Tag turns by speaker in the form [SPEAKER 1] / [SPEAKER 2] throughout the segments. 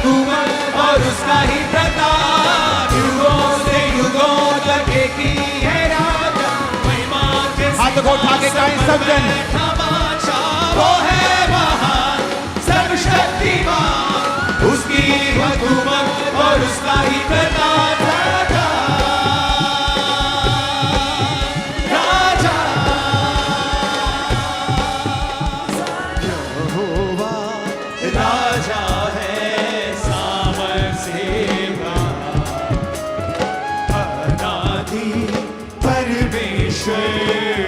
[SPEAKER 1] हुकूमत और उसका ही प्रताप, युगों से युगों तक एक ही है राजा, महिमा के
[SPEAKER 2] हाथ को उठा के गाएं सब जन।
[SPEAKER 1] वो है महान सर्वशक्तिमान, उसकी हुकूमत और उसका ही प्रताप, राजा राजा यहोवा राजा है सामर्थ्य अनादि परमेश्वर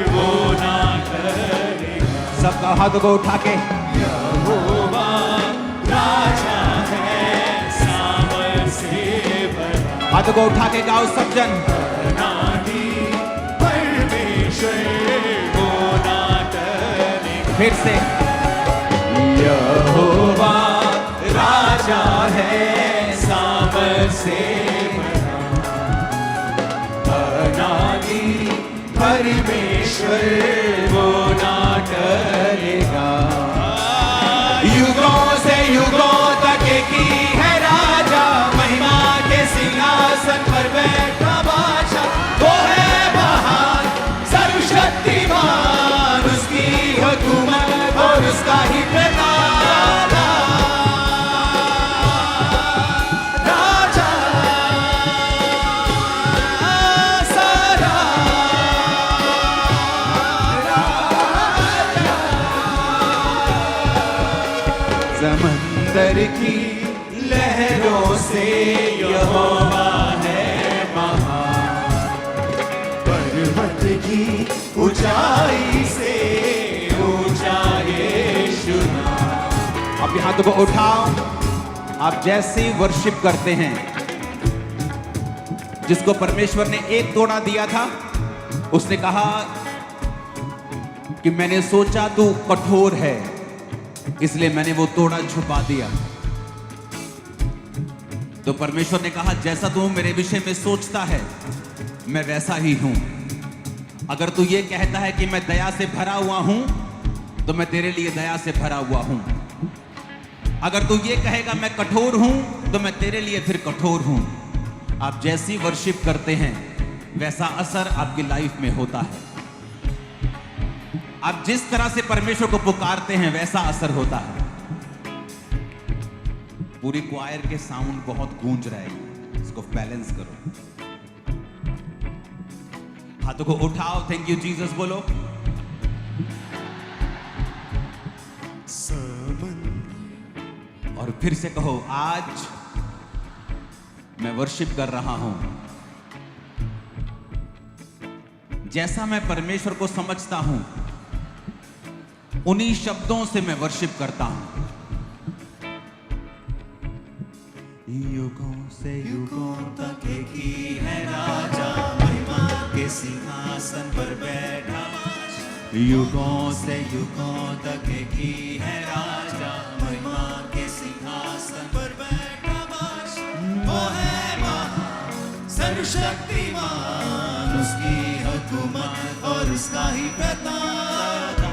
[SPEAKER 1] वो ना करेगा।
[SPEAKER 2] सबका हाथों को उठा के
[SPEAKER 1] यहोवा राजा है सामर्थ्य भरा,
[SPEAKER 2] हाथों को उठा के गाओ सब जन।
[SPEAKER 1] अनादि परमेश्वर वो ना करेगा।
[SPEAKER 2] फिर से
[SPEAKER 1] यहोवा राजा है सामर्थ्य भरा, अनादि परमेश्वर वो ना टलेगा। युगों से युगों तक एक ही है राजा, महिमा के सिंहासन पर बैठा बादशाह, वो है महान सर्वशक्तिमान, उसकी हुकूमत और उसका ही प्रताप, राजा सारा समंदर की लहरों से यहोवा है महान, पर्वत की ऊंचाई से ऊंचा यीशु नाम।
[SPEAKER 2] अपने हाथों को उठाओ। आप जैसे वर्शिप करते हैं, जिसको परमेश्वर ने एक तोड़ा दिया था, उसने कहा कि मैंने सोचा तू कठोर है, इसलिए मैंने वो तोड़ा छुपा दिया। तो परमेश्वर ने कहा जैसा तू मेरे विषय में सोचता है मैं वैसा ही हूं। अगर तू ये कहता है कि मैं दया से भरा हुआ हूं, तो मैं तेरे लिए दया से भरा हुआ हूं। अगर तू ये कहेगा मैं कठोर हूं, तो मैं तेरे लिए फिर कठोर हूं। आप जैसी वर्शिप करते हैं वैसा असर आपकी लाइफ में होता है। आप जिस तरह से परमेश्वर को पुकारते हैं वैसा असर होता है। पूरी क्वायर के साउंड बहुत गूंज रहे हैं, इसको बैलेंस करो। हाथों को उठाओ, थैंक यू जीसस बोलो। और फिर से कहो, आज मैं वर्शिप कर रहा हूं जैसा मैं परमेश्वर को समझता हूं, उन्हीं शब्दों से मैं वर्शिप करता हूं।
[SPEAKER 1] युगों से युगों तक एक ही है राजा, महिमा के सिंहासन पर बैठा। युगों से युगों तक एक ही है राजा, महिमा के सिंहासन पर बैठा बादशाह। वो है महान सर्वशक्तिमान, उसकी हुकूमत और उसका ही प्रताप,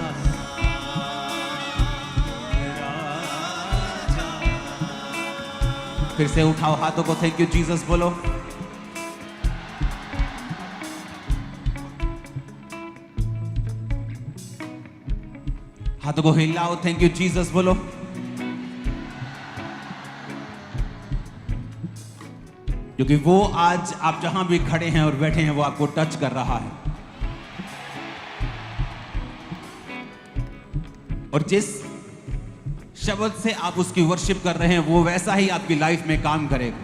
[SPEAKER 2] फिर से उठाओ हाथों को, थैंक यू जीसस बोलो। हाथों को हिलाओ, थैंक यू जीसस बोलो। क्योंकि वो आज आप जहां भी खड़े हैं और बैठे हैं, वो आपको टच कर रहा है। और जिस शब्द से आप उसकी वर्शिप कर रहे हैं, वो वैसा ही आपकी लाइफ में काम करेगा।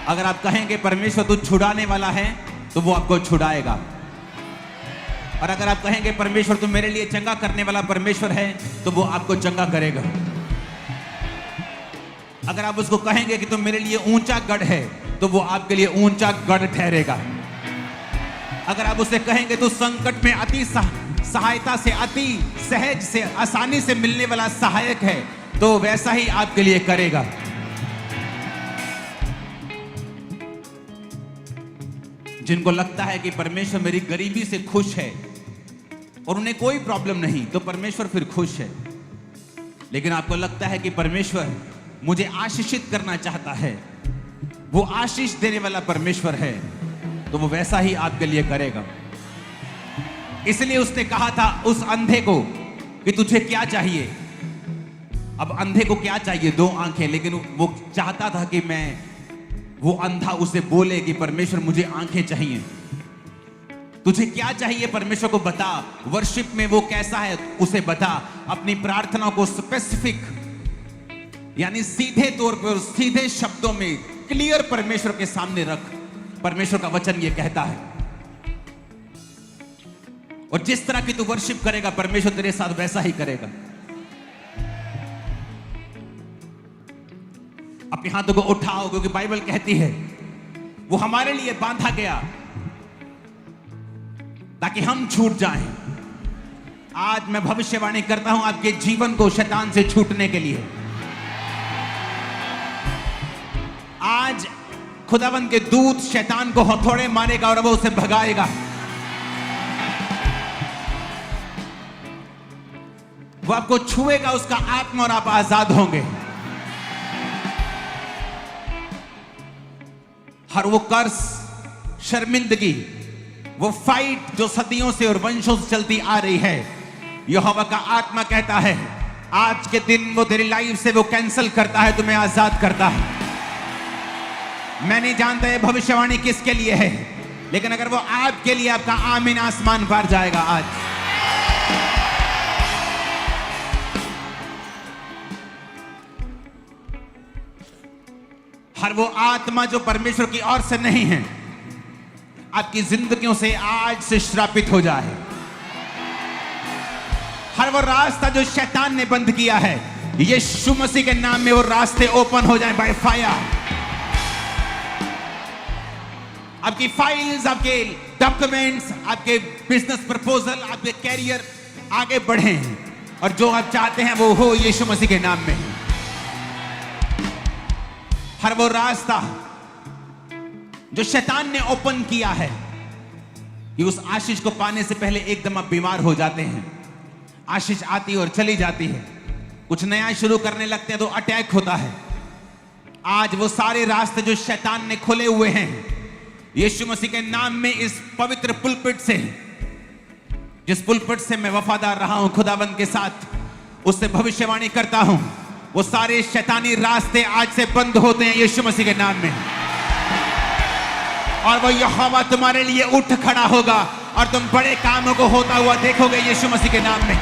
[SPEAKER 2] अगर आप कहेंगे परमेश्वर तू छुड़ाने वाला है, तो वो आपको छुड़ाएगा। और अगर आप कहेंगे परमेश्वर तू मेरे लिए चंगा करने वाला परमेश्वर है, तो वो आपको चंगा करेगा। अगर आप उसको कहेंगे कि तुम मेरे लिए ऊंचा गढ़ है, तो वो आपके लिए ऊंचा गढ़ ठहरेगा। अगर आप उसे कहेंगे तू संकट में अति सहायता से, अति सहज से, आसानी से मिलने वाला सहायक है, तो वैसा ही आपके लिए करेगा। जिनको लगता है कि परमेश्वर मेरी गरीबी से खुश है और उन्हें कोई प्रॉब्लम नहीं, तो परमेश्वर फिर खुश है। लेकिन आपको लगता है कि परमेश्वर मुझे आशीषित करना चाहता है, वो आशीष देने वाला परमेश्वर है, तो वो वैसा ही आपके लिए करेगा। इसलिए उसने कहा था उस अंधे को कि तुझे क्या चाहिए। अब अंधे को क्या चाहिए? 2 आंखें। लेकिन वो चाहता था कि वो अंधा उसे बोले कि परमेश्वर मुझे आंखें चाहिए। तुझे क्या चाहिए परमेश्वर को बता। वर्शिप में वो कैसा है उसे बता। अपनी प्रार्थना को स्पेसिफिक, यानी सीधे तौर पर, सीधे शब्दों में क्लियर परमेश्वर के सामने रख। परमेश्वर का वचन ये कहता है। और जिस तरह की तू वर्शिप करेगा, परमेश्वर तेरे साथ वैसा ही करेगा। अपने हाथों को उठाओ, क्योंकि बाइबल कहती है वो हमारे लिए बांधा गया ताकि हम छूट जाएं। आज मैं भविष्यवाणी करता हूं आपके जीवन को शैतान से छूटने के लिए। आज खुदावंद के दूत शैतान को हथौड़े मारेगा और वो उसे भगाएगा। वो आपको छुएगा, उसका आत्मा, और आप आजाद होंगे। हर वो कर्स, शर्मिंदगी, वो फाइट जो सदियों से और वंशों से चलती आ रही है, यहोवा का आत्मा कहता है आज के दिन वो तेरी लाइफ से वो कैंसिल करता है, तुम्हें आजाद करता है। मैं नहीं जानता ये भविष्यवाणी किसके लिए है, लेकिन अगर वो आपके लिए, आपका आमीन आसमान पार जाएगा आज। हर वो आत्मा जो परमेश्वर की ओर से नहीं है, आपकी जिंदगियों से आज से श्रापित हो जाए। हर वो रास्ता जो शैतान ने बंद किया है, यीशु मसीह के नाम में वो रास्ते ओपन हो जाए बाय फायर। आपकी फाइल्स, आपके डॉक्यूमेंट्स, आपके बिजनेस प्रपोजल, आपके कैरियर आगे बढ़े, और जो आप चाहते हैं वो हो यीशु मसीह के नाम में। हर वो रास्ता जो शैतान ने ओपन किया है, कि उस आशीष को पाने से पहले एकदम आप बीमार हो जाते हैं। आशीष आती है और चली जाती है, कुछ नया शुरू करने लगते हैं तो अटैक होता है। आज वो सारे रास्ते जो शैतान ने खोले हुए हैं, यीशु मसीह के नाम में, इस पवित्र पुलपिट से, जिस पुलपिट से मैं वफादार रहा हूं खुदावंद के साथ, उससे भविष्यवाणी करता हूं, वो सारे शैतानी रास्ते आज से बंद होते हैं यीशु मसीह के नाम में। और वो यहोवा तुम्हारे लिए उठ खड़ा होगा और तुम बड़े कामों को होता हुआ देखोगे यीशु मसीह के नाम में।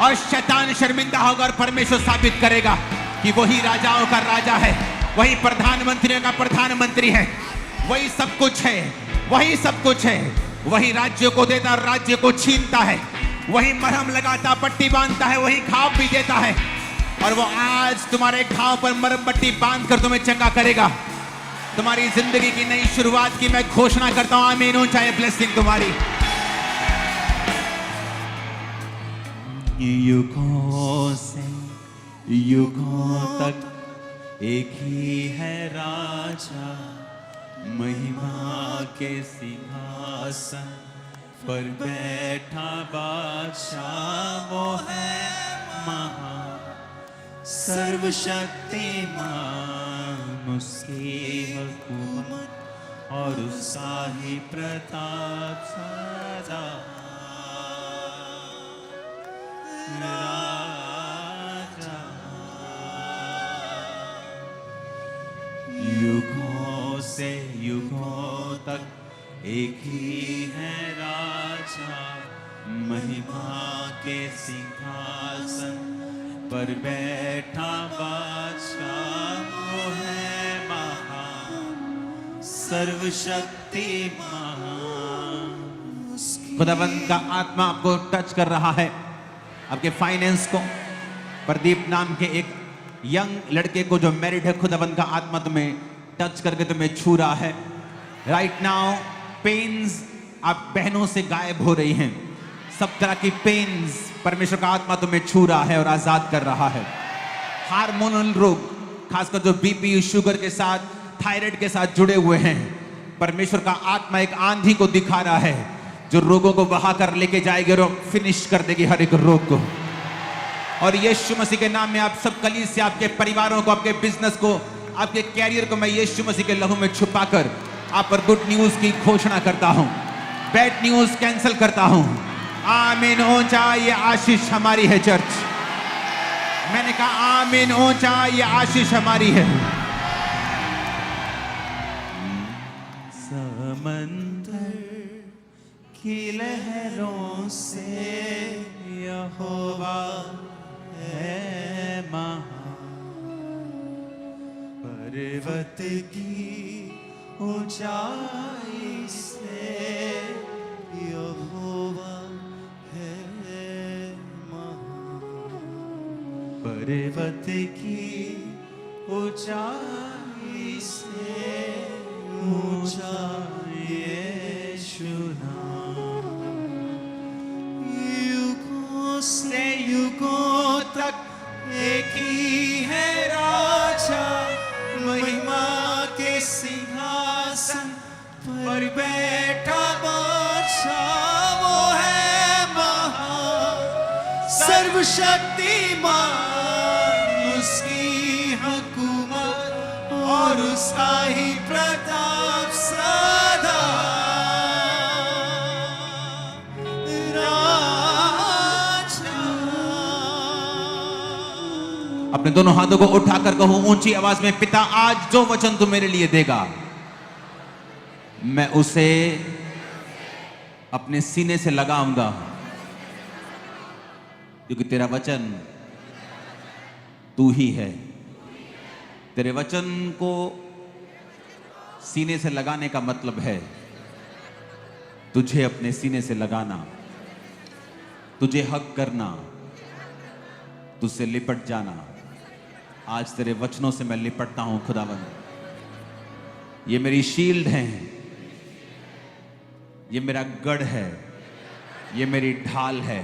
[SPEAKER 2] और शैतान शर्मिंदा होगा और परमेश्वर साबित करेगा कि वही राजाओं का राजा है, वही प्रधानमंत्रियों का प्रधानमंत्री है, वही सब कुछ है, वही सब कुछ है, वही राज्यों को देता और राज्य को छीनता है, वही मरहम लगाता, पट्टी बांधता है, वही घाव भी देता है। और वो आज तुम्हारे घाव पर मरहम पट्टी बांध कर तुम्हें चंगा करेगा। तुम्हारी जिंदगी की नई शुरुआत की मैं घोषणा करता हूं। आमीन हो, चाहे ब्लेसिंग तुम्हारी।
[SPEAKER 1] युगों से युगों तक एक ही है राजा, महिमा के सिंहासन पर बैठा बादशाह, वो है महा सर्वशक्तिमान, उसकी हुकूमत और उसका ही प्रताप सदा राजा। युगों से युगों तक एक ही है राजा, महिमा के सिंहासन पर बैठा बादशाह, वो है महान सर्वशक्तिमान।
[SPEAKER 2] खुदावंद का आत्मा आपको टच कर रहा है, आपके फाइनेंस को। प्रदीप नाम के एक यंग लड़के को जो मैरिड है, खुदावंद का आत्मा तुम्हें टच करके तुम्हें छू रहा है। राइट नाउ पेन्स आप बहनों से गायब हो रही हैं। सब तरह की पेन्स परमेश्वर का आत्मा तुम्हें छू रहा है और आजाद कर रहा है। हार्मोनल रोग, खासकर जो बीपी, शुगर के साथ, थायराइड के साथ जुड़े हुए हैं, परमेश्वर का आत्मा एक आंधी को दिखा रहा है जो रोगों को बहा कर लेके जाएगी और फिनिश कर देगी हर एक रोग को। और यीशु मसीह के नाम में आप सब कलीसिया, आपके परिवारों को, आपके बिजनेस को, आपके कैरियर को मैं यीशु मसीह के लहू में छुपाकर आप पर गुड न्यूज की घोषणा करता हूं। बैड न्यूज कैंसिल करता हूं। आमीन। ऊंचा ये आशीष हमारी है चर्च। मैंने कहा आमीन। ऊंचा ये आशीष हमारी है।
[SPEAKER 1] समंदर की लहरों से यहोवा है महान, पर्वत की ऊंचाई से यहोवा है महान, पर्वत की ऊंचाई से ऊंचा यीशु नाम। युगों से युगों तक एक ही है राजा, महिमा के सिंहासन पर बैठा बादशाह। वो है महान, सर्वशक्तिमान, उसकी हुकूमत और उसका ही प्रताप सदा।
[SPEAKER 2] अपने दोनों हाथों को उठाकर कहूं ऊंची आवाज में, पिता आज जो वचन तू मेरे लिए देगा मैं उसे अपने सीने से लगाऊंगा, क्योंकि तेरा वचन तू ही है। तेरे वचन को सीने से लगाने का मतलब है तुझे अपने सीने से लगाना, तुझे हक करना, तुझसे लिपट जाना। आज तेरे वचनों से मैं लिपटता हूं खुदावंद। ये मेरी शील्ड है, ये मेरा गढ़ है, ये मेरी ढाल है,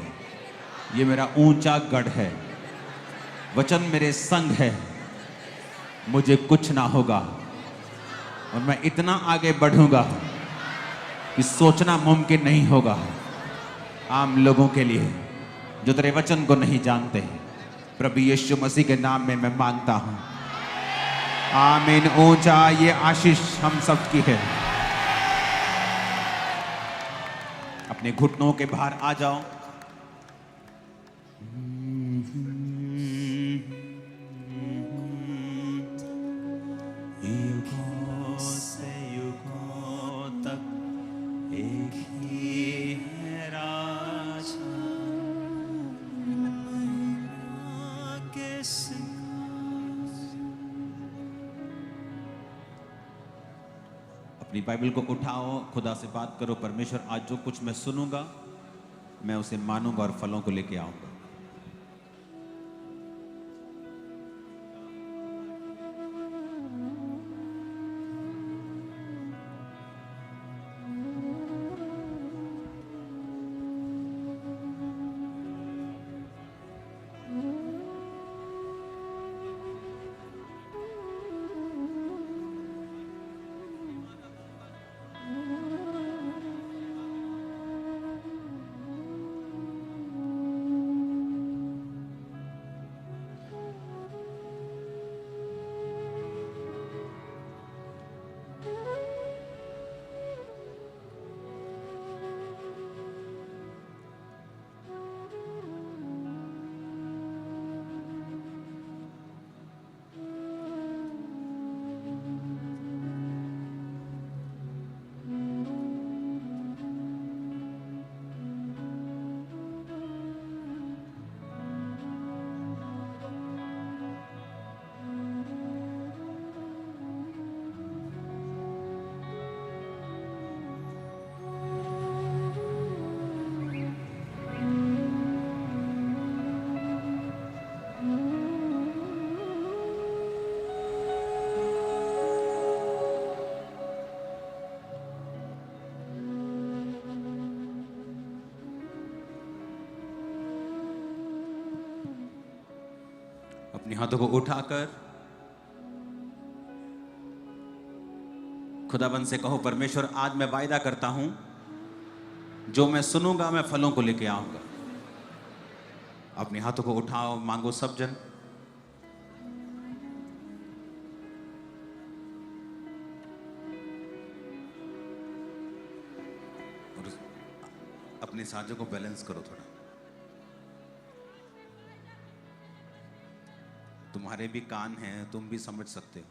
[SPEAKER 2] ये मेरा ऊंचा गढ़ है। वचन मेरे संग है, मुझे कुछ ना होगा और मैं इतना आगे बढ़ूंगा कि सोचना मुमकिन नहीं होगा आम लोगों के लिए जो तेरे वचन को नहीं जानते। प्रभु यीशु मसीह के नाम में मैं मांगता हूं, आमीन। ऊंचा ये आशीष हम सब की है। अपने घुटनों के बाहर आ जाओ।
[SPEAKER 1] युगों से युगों तक एक ही है राजा, महिमा के सिंहासन।
[SPEAKER 2] अपनी बाइबल को उठाओ, खुदा से बात करो। परमेश्वर आज जो कुछ मैं सुनूंगा मैं उसे मानूंगा और फलों को लेके आऊंगा। अपने हाथों को उठाकर खुदाबंद से कहो, परमेश्वर आज मैं वायदा करता हूं जो मैं सुनूंगा मैं फलों को लेके आऊंगा। अपने हाथों को उठाओ, मांगो सब जन। और अपने सांसों को बैलेंस करो थोड़ा। तुम्हारे भी कान हैं, तुम भी समझ सकते हो।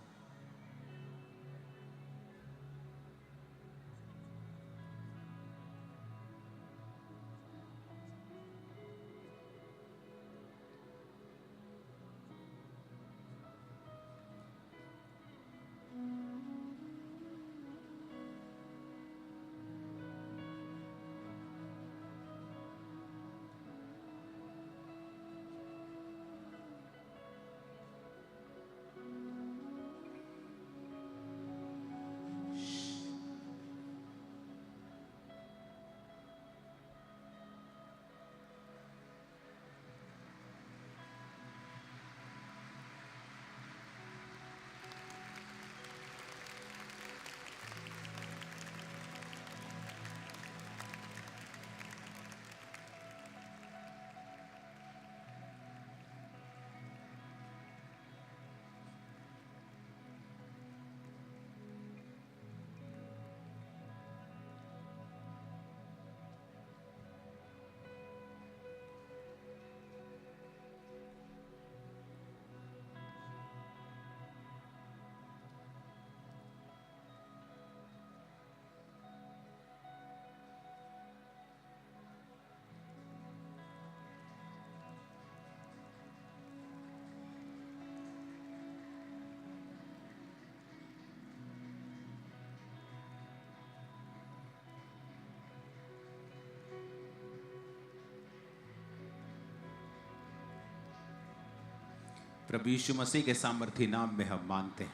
[SPEAKER 2] प्रभु यीशु मसीह के सामर्थी नाम में हम मांगते हैं।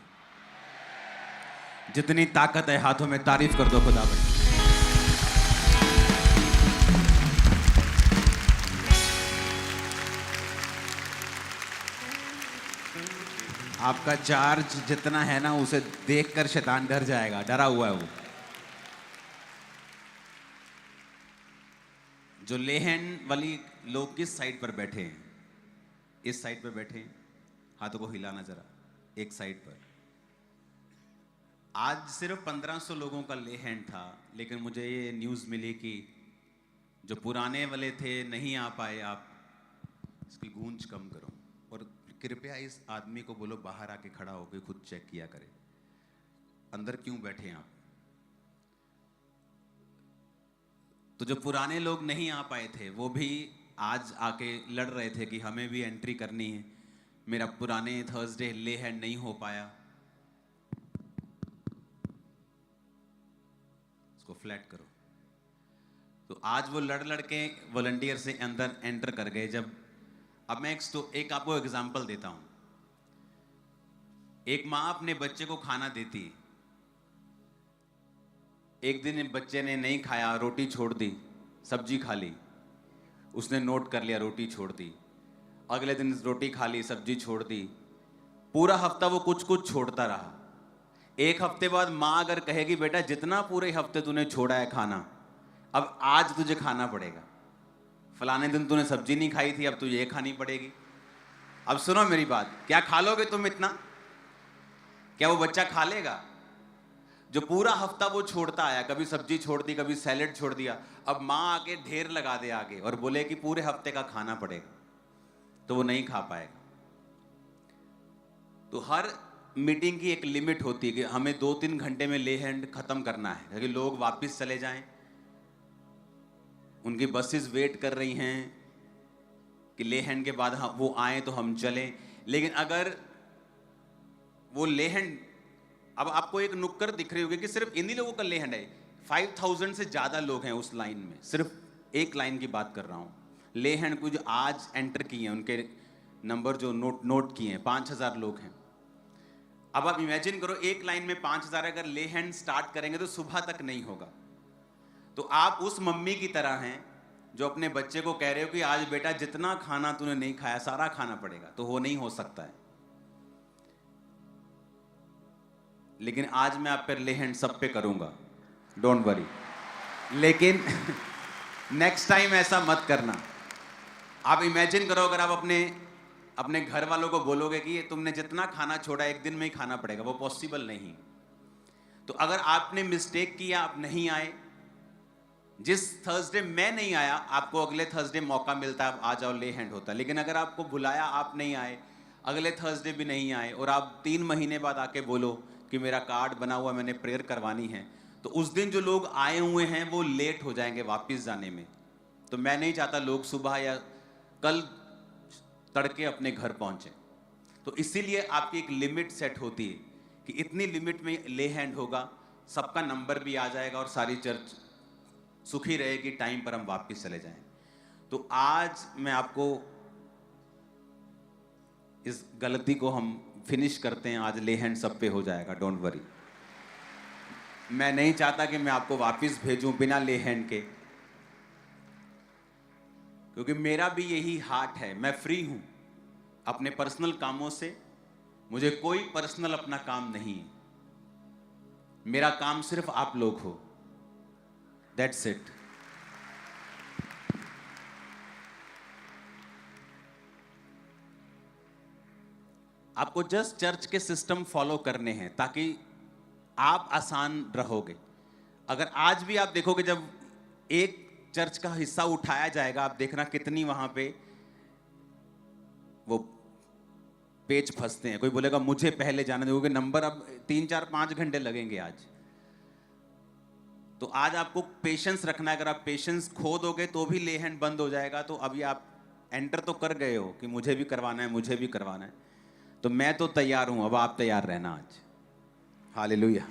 [SPEAKER 2] जितनी ताकत है हाथों में तारीफ कर दो खुदा भाई। आपका चार्ज जितना है ना, उसे देखकर शैतान डर जाएगा, डरा हुआ है वो। जो लेहन वाली लोग किस साइड पर बैठे हैं? इस साइड पर बैठे हैं। हाथों को हिलाना जरा, एक साइड पर। आज सिर्फ 1500 लोगों का ले हैंड था, लेकिन मुझे ये न्यूज़ मिली कि जो पुराने वाले थे नहीं आ पाए। आप इसकी गूंज कम करो और कृपया इस आदमी को बोलो बाहर आके खड़ा होकर खुद चेक किया करे अंदर क्यों बैठे हैं आप। तो जो पुराने लोग नहीं आ पाए थे वो भी आज आके लड़ रहे थे कि हमें भी एंट्री करनी है। मेरा पुराने थर्सडे ले हैंड नहीं हो पाया, इसको फ्लैट करो। तो आज वो लड़ के वॉलंटियर से अंदर एंटर कर गए। जब अब मैं एक आपको एग्जांपल देता हूं। एक माँ अपने बच्चे को खाना देती। एक दिन बच्चे ने नहीं खाया, रोटी छोड़ दी, सब्जी खा ली। उसने नोट कर लिया, रोटी छोड़ दी। अगले दिन रोटी खा ली, सब्जी छोड़ दी। पूरा हफ्ता वो कुछ कुछ छोड़ता रहा। एक हफ्ते बाद माँ अगर कहेगी बेटा जितना पूरे हफ्ते तूने छोड़ा है खाना, अब आज तुझे खाना पड़ेगा। फलाने दिन तूने सब्जी नहीं खाई थी, अब तुझे ये खानी पड़ेगी। अब सुनो मेरी बात, क्या खा लोगे तुम इतना? क्या वो बच्चा खा लेगा? जो पूरा हफ्ता वो छोड़ता आया, कभी सब्जी छोड़ दी, कभी सैलेड छोड़ दिया, अब माँ आके ढेर लगा दे आगे और बोले कि पूरे हफ्ते का खाना पड़ेगा, तो वो नहीं खा पाएगा। तो हर मीटिंग की एक लिमिट होती है कि हमें 2-3 घंटे में ले हैंड खत्म करना है, ताकि लोग वापस चले जाएं। उनकी बसेस वेट कर रही हैं कि ले हैंड के बाद वो आए तो हम चलें। लेकिन अगर वो ले हैंड, अब आपको एक नुक्कड़ दिख रही होगी कि सिर्फ इन्हीं लोगों का ले हैंड है। 5000 से ज्यादा लोग हैं उस लाइन में। सिर्फ एक लाइन की बात कर रहा हूं। ले हैंड को जो आज एंटर किए हैं, उनके नंबर जो नोट किए हैं, 5000 लोग हैं। अब आप इमेजिन करो, एक लाइन में 5000 अगर ले हैंड स्टार्ट करेंगे तो सुबह तक नहीं होगा। तो आप उस मम्मी की तरह हैं जो अपने बच्चे को कह रहे हो कि आज बेटा जितना खाना तूने नहीं खाया सारा खाना पड़ेगा, तो वो नहीं हो सकता है। लेकिन आज मैं आप पर ले हैंड सब पे करूंगा, डोंट वरी। लेकिन नेक्स्ट टाइम ऐसा मत करना। आप इमेजिन करो अगर आप अपने घर वालों को बोलोगे कि ये तुमने जितना खाना छोड़ा एक दिन में ही खाना पड़ेगा, वो पॉसिबल नहीं। तो अगर आपने मिस्टेक किया, आप नहीं आए, जिस थर्सडे मैं नहीं आया, आपको अगले थर्सडे मौका मिलता है, आ जाओ, ले हैंड होता है। लेकिन अगर आपको बुलाया, आप नहीं आए, अगले थर्सडे भी नहीं आए, और आप 3 महीने बाद आके बोलो कि मेरा कार्ड बना हुआ, मैंने प्रेयर करवानी है, तो उस दिन जो लोग आए हुए हैं वो लेट हो जाएंगे वापस जाने में। तो मैं नहीं चाहता लोग सुबह या कल तड़के अपने घर पहुंचे। तो इसीलिए आपकी एक लिमिट सेट होती है कि इतनी लिमिट में ले हैंड होगा, सबका नंबर भी आ जाएगा और सारी चर्च सुखी रहेगी, टाइम पर हम वापस चले जाएं। तो आज मैं आपको इस गलती को हम फिनिश करते हैं। आज ले हैंड सब पे हो जाएगा, डोंट वरी। मैं नहीं चाहता कि मैं आपको वापस भेजूं बिना ले हैंड के, क्योंकि मेरा भी यही हार्ट है। मैं फ्री हूं अपने पर्सनल कामों से, मुझे कोई पर्सनल अपना काम नहीं है। मेरा काम सिर्फ आप लोग हो, दैट्स इट। आपको जस्ट चर्च के सिस्टम फॉलो करने हैं ताकि आप आसान रहोगे। अगर आज भी आप देखोगे जब एक चर्च का हिस्सा उठाया जाएगा, आप देखना कितनी वहां पे वो पेज फंसते हैं। कोई बोलेगा मुझे पहले जाना दोगे, नंबर अब 3, 4, 5 घंटे लगेंगे आज। तो आज आपको पेशेंस रखना है। अगर आप पेशेंस खो दोगे तो भी ले हैंड बंद हो जाएगा। तो अभी आप एंटर तो कर गए हो कि मुझे भी करवाना है, मुझे भी करवाना है, तो मैं तो तैयार हूं, अब आप तैयार रहना आज। हालेलुया।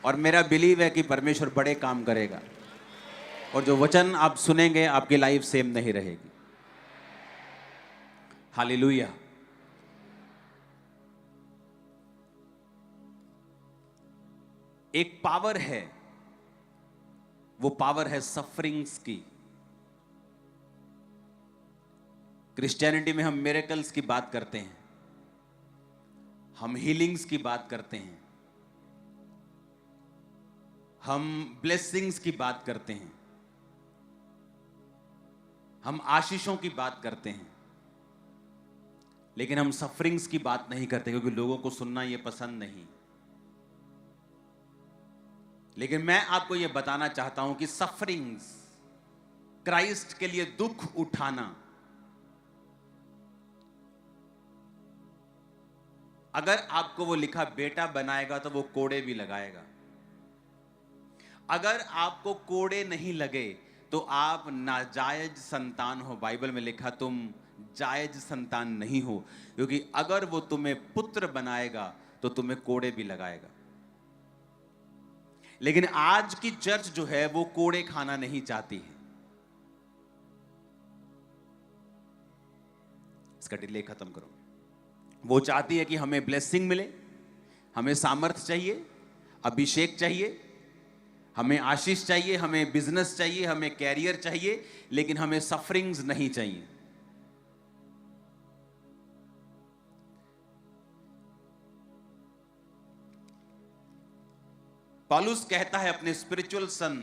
[SPEAKER 2] और मेरा बिलीव है कि परमेश्वर बड़े काम करेगा, और जो वचन आप सुनेंगे आपकी लाइफ सेम नहीं रहेगी। हालेलुया। एक पावर है, वो पावर है सफरिंग्स की। क्रिश्चियनिटी में हम मिरेकल्स की बात करते हैं, हम हीलिंग्स की बात करते हैं, हम ब्लेसिंग्स की बात करते हैं, हम आशीषों की बात करते हैं, लेकिन हम सफरिंग्स की बात नहीं करते, क्योंकि लोगों को सुनना यह पसंद नहीं। लेकिन मैं आपको यह बताना चाहता हूं कि सफरिंग्स, क्राइस्ट के लिए दुख उठाना, अगर आपको वो लिखा बेटा बनाएगा तो वो कोड़े भी लगाएगा। अगर आपको कोड़े नहीं लगे तो आप नाजायज संतान हो। बाइबल में लिखा तुम जायज संतान नहीं हो, क्योंकि अगर वो तुम्हें पुत्र बनाएगा तो तुम्हें कोड़े भी लगाएगा। लेकिन आज की चर्च जो है वो कोड़े खाना नहीं चाहती है। इसका डिले खत्म करो। वो चाहती है कि हमें ब्लेसिंग मिले, हमें सामर्थ चाहिए, अभिषेक चाहिए, हमें आशीष चाहिए, हमें बिजनेस चाहिए, हमें कैरियर चाहिए, लेकिन हमें सफरिंग्स नहीं चाहिए। पौलुस कहता है अपने स्पिरिचुअल सन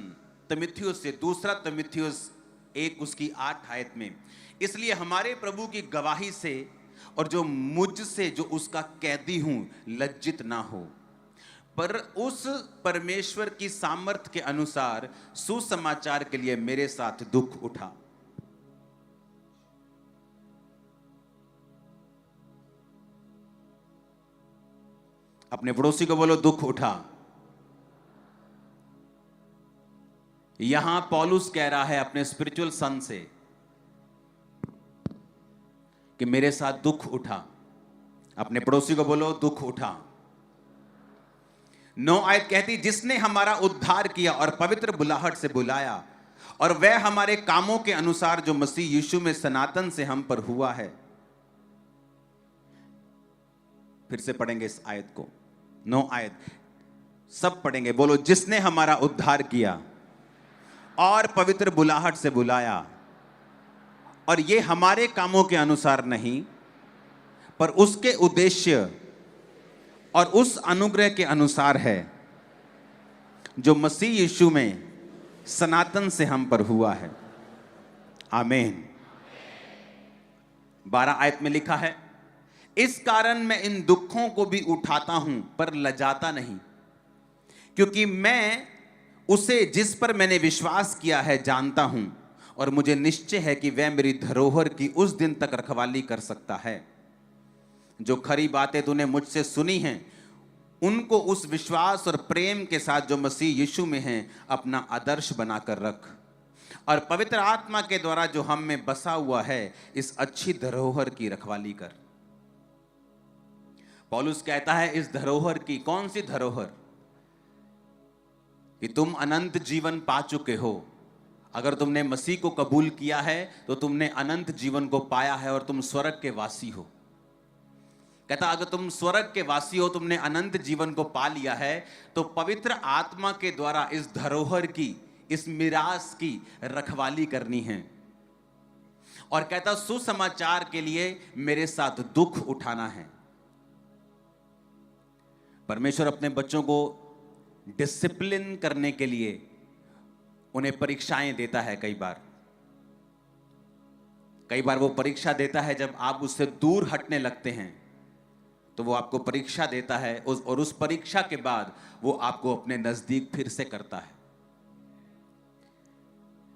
[SPEAKER 2] तीमुथियुस से, 2 तीमुथियुस 1 उसकी 8 आयत में, इसलिए हमारे प्रभु की गवाही से और जो मुझसे जो उसका कैदी हूं लज्जित ना हो, पर उस परमेश्वर की सामर्थ के अनुसार सुसमाचार के लिए मेरे साथ दुख उठा। अपने पड़ोसी को बोलो दुख उठा। यहां पौलुस कह रहा है अपने स्पिरिचुअल सन से कि मेरे साथ दुख उठा। अपने पड़ोसी को बोलो दुख उठा। 9 आयत कहती, जिसने हमारा उद्धार किया और पवित्र बुलाहट से बुलाया, और वह हमारे कामों के अनुसार जो मसीह यीशु में सनातन से हम पर हुआ है। फिर से पढ़ेंगे इस आयत को, 9 आयत सब पढ़ेंगे। बोलो, जिसने हमारा उद्धार किया और पवित्र बुलाहट से बुलाया, और ये हमारे कामों के अनुसार नहीं, पर उसके उद्देश्य और उस अनुग्रह के अनुसार है जो मसीह यीशु में सनातन से हम पर हुआ है। आमीन। 12 आयत में लिखा है, इस कारण मैं इन दुखों को भी उठाता हूं पर लजाता नहीं, क्योंकि मैं उसे जिस पर मैंने विश्वास किया है जानता हूं, और मुझे निश्चय है कि वह मेरी धरोहर की उस दिन तक रखवाली कर सकता है। जो खरी बातें तूने मुझसे सुनी हैं उनको उस विश्वास और प्रेम के साथ जो मसीह यीशु में हैं अपना आदर्श बनाकर रख, और पवित्र आत्मा के द्वारा जो हम में बसा हुआ है इस अच्छी धरोहर की रखवाली कर। पौलुस कहता है इस धरोहर की, कौन सी धरोहर? कि तुम अनंत जीवन पा चुके हो। अगर तुमने मसीह को कबूल किया है तो तुमने अनंत जीवन को पाया है और तुम स्वर्ग के वासी हो। कहता अगर तुम स्वर्ग के वासी हो, तुमने अनंत जीवन को पा लिया है, तो पवित्र आत्मा के द्वारा इस धरोहर की, इस मिरास की रखवाली करनी है। और कहता सुसमाचार के लिए मेरे साथ दुख उठाना है। परमेश्वर अपने बच्चों को डिसिप्लिन करने के लिए उन्हें परीक्षाएं देता है। कई बार वो परीक्षा देता है जब आप उससे दूर हटने लगते हैं, तो वो आपको परीक्षा देता है और उस परीक्षा के बाद वो आपको अपने नजदीक फिर से करता है।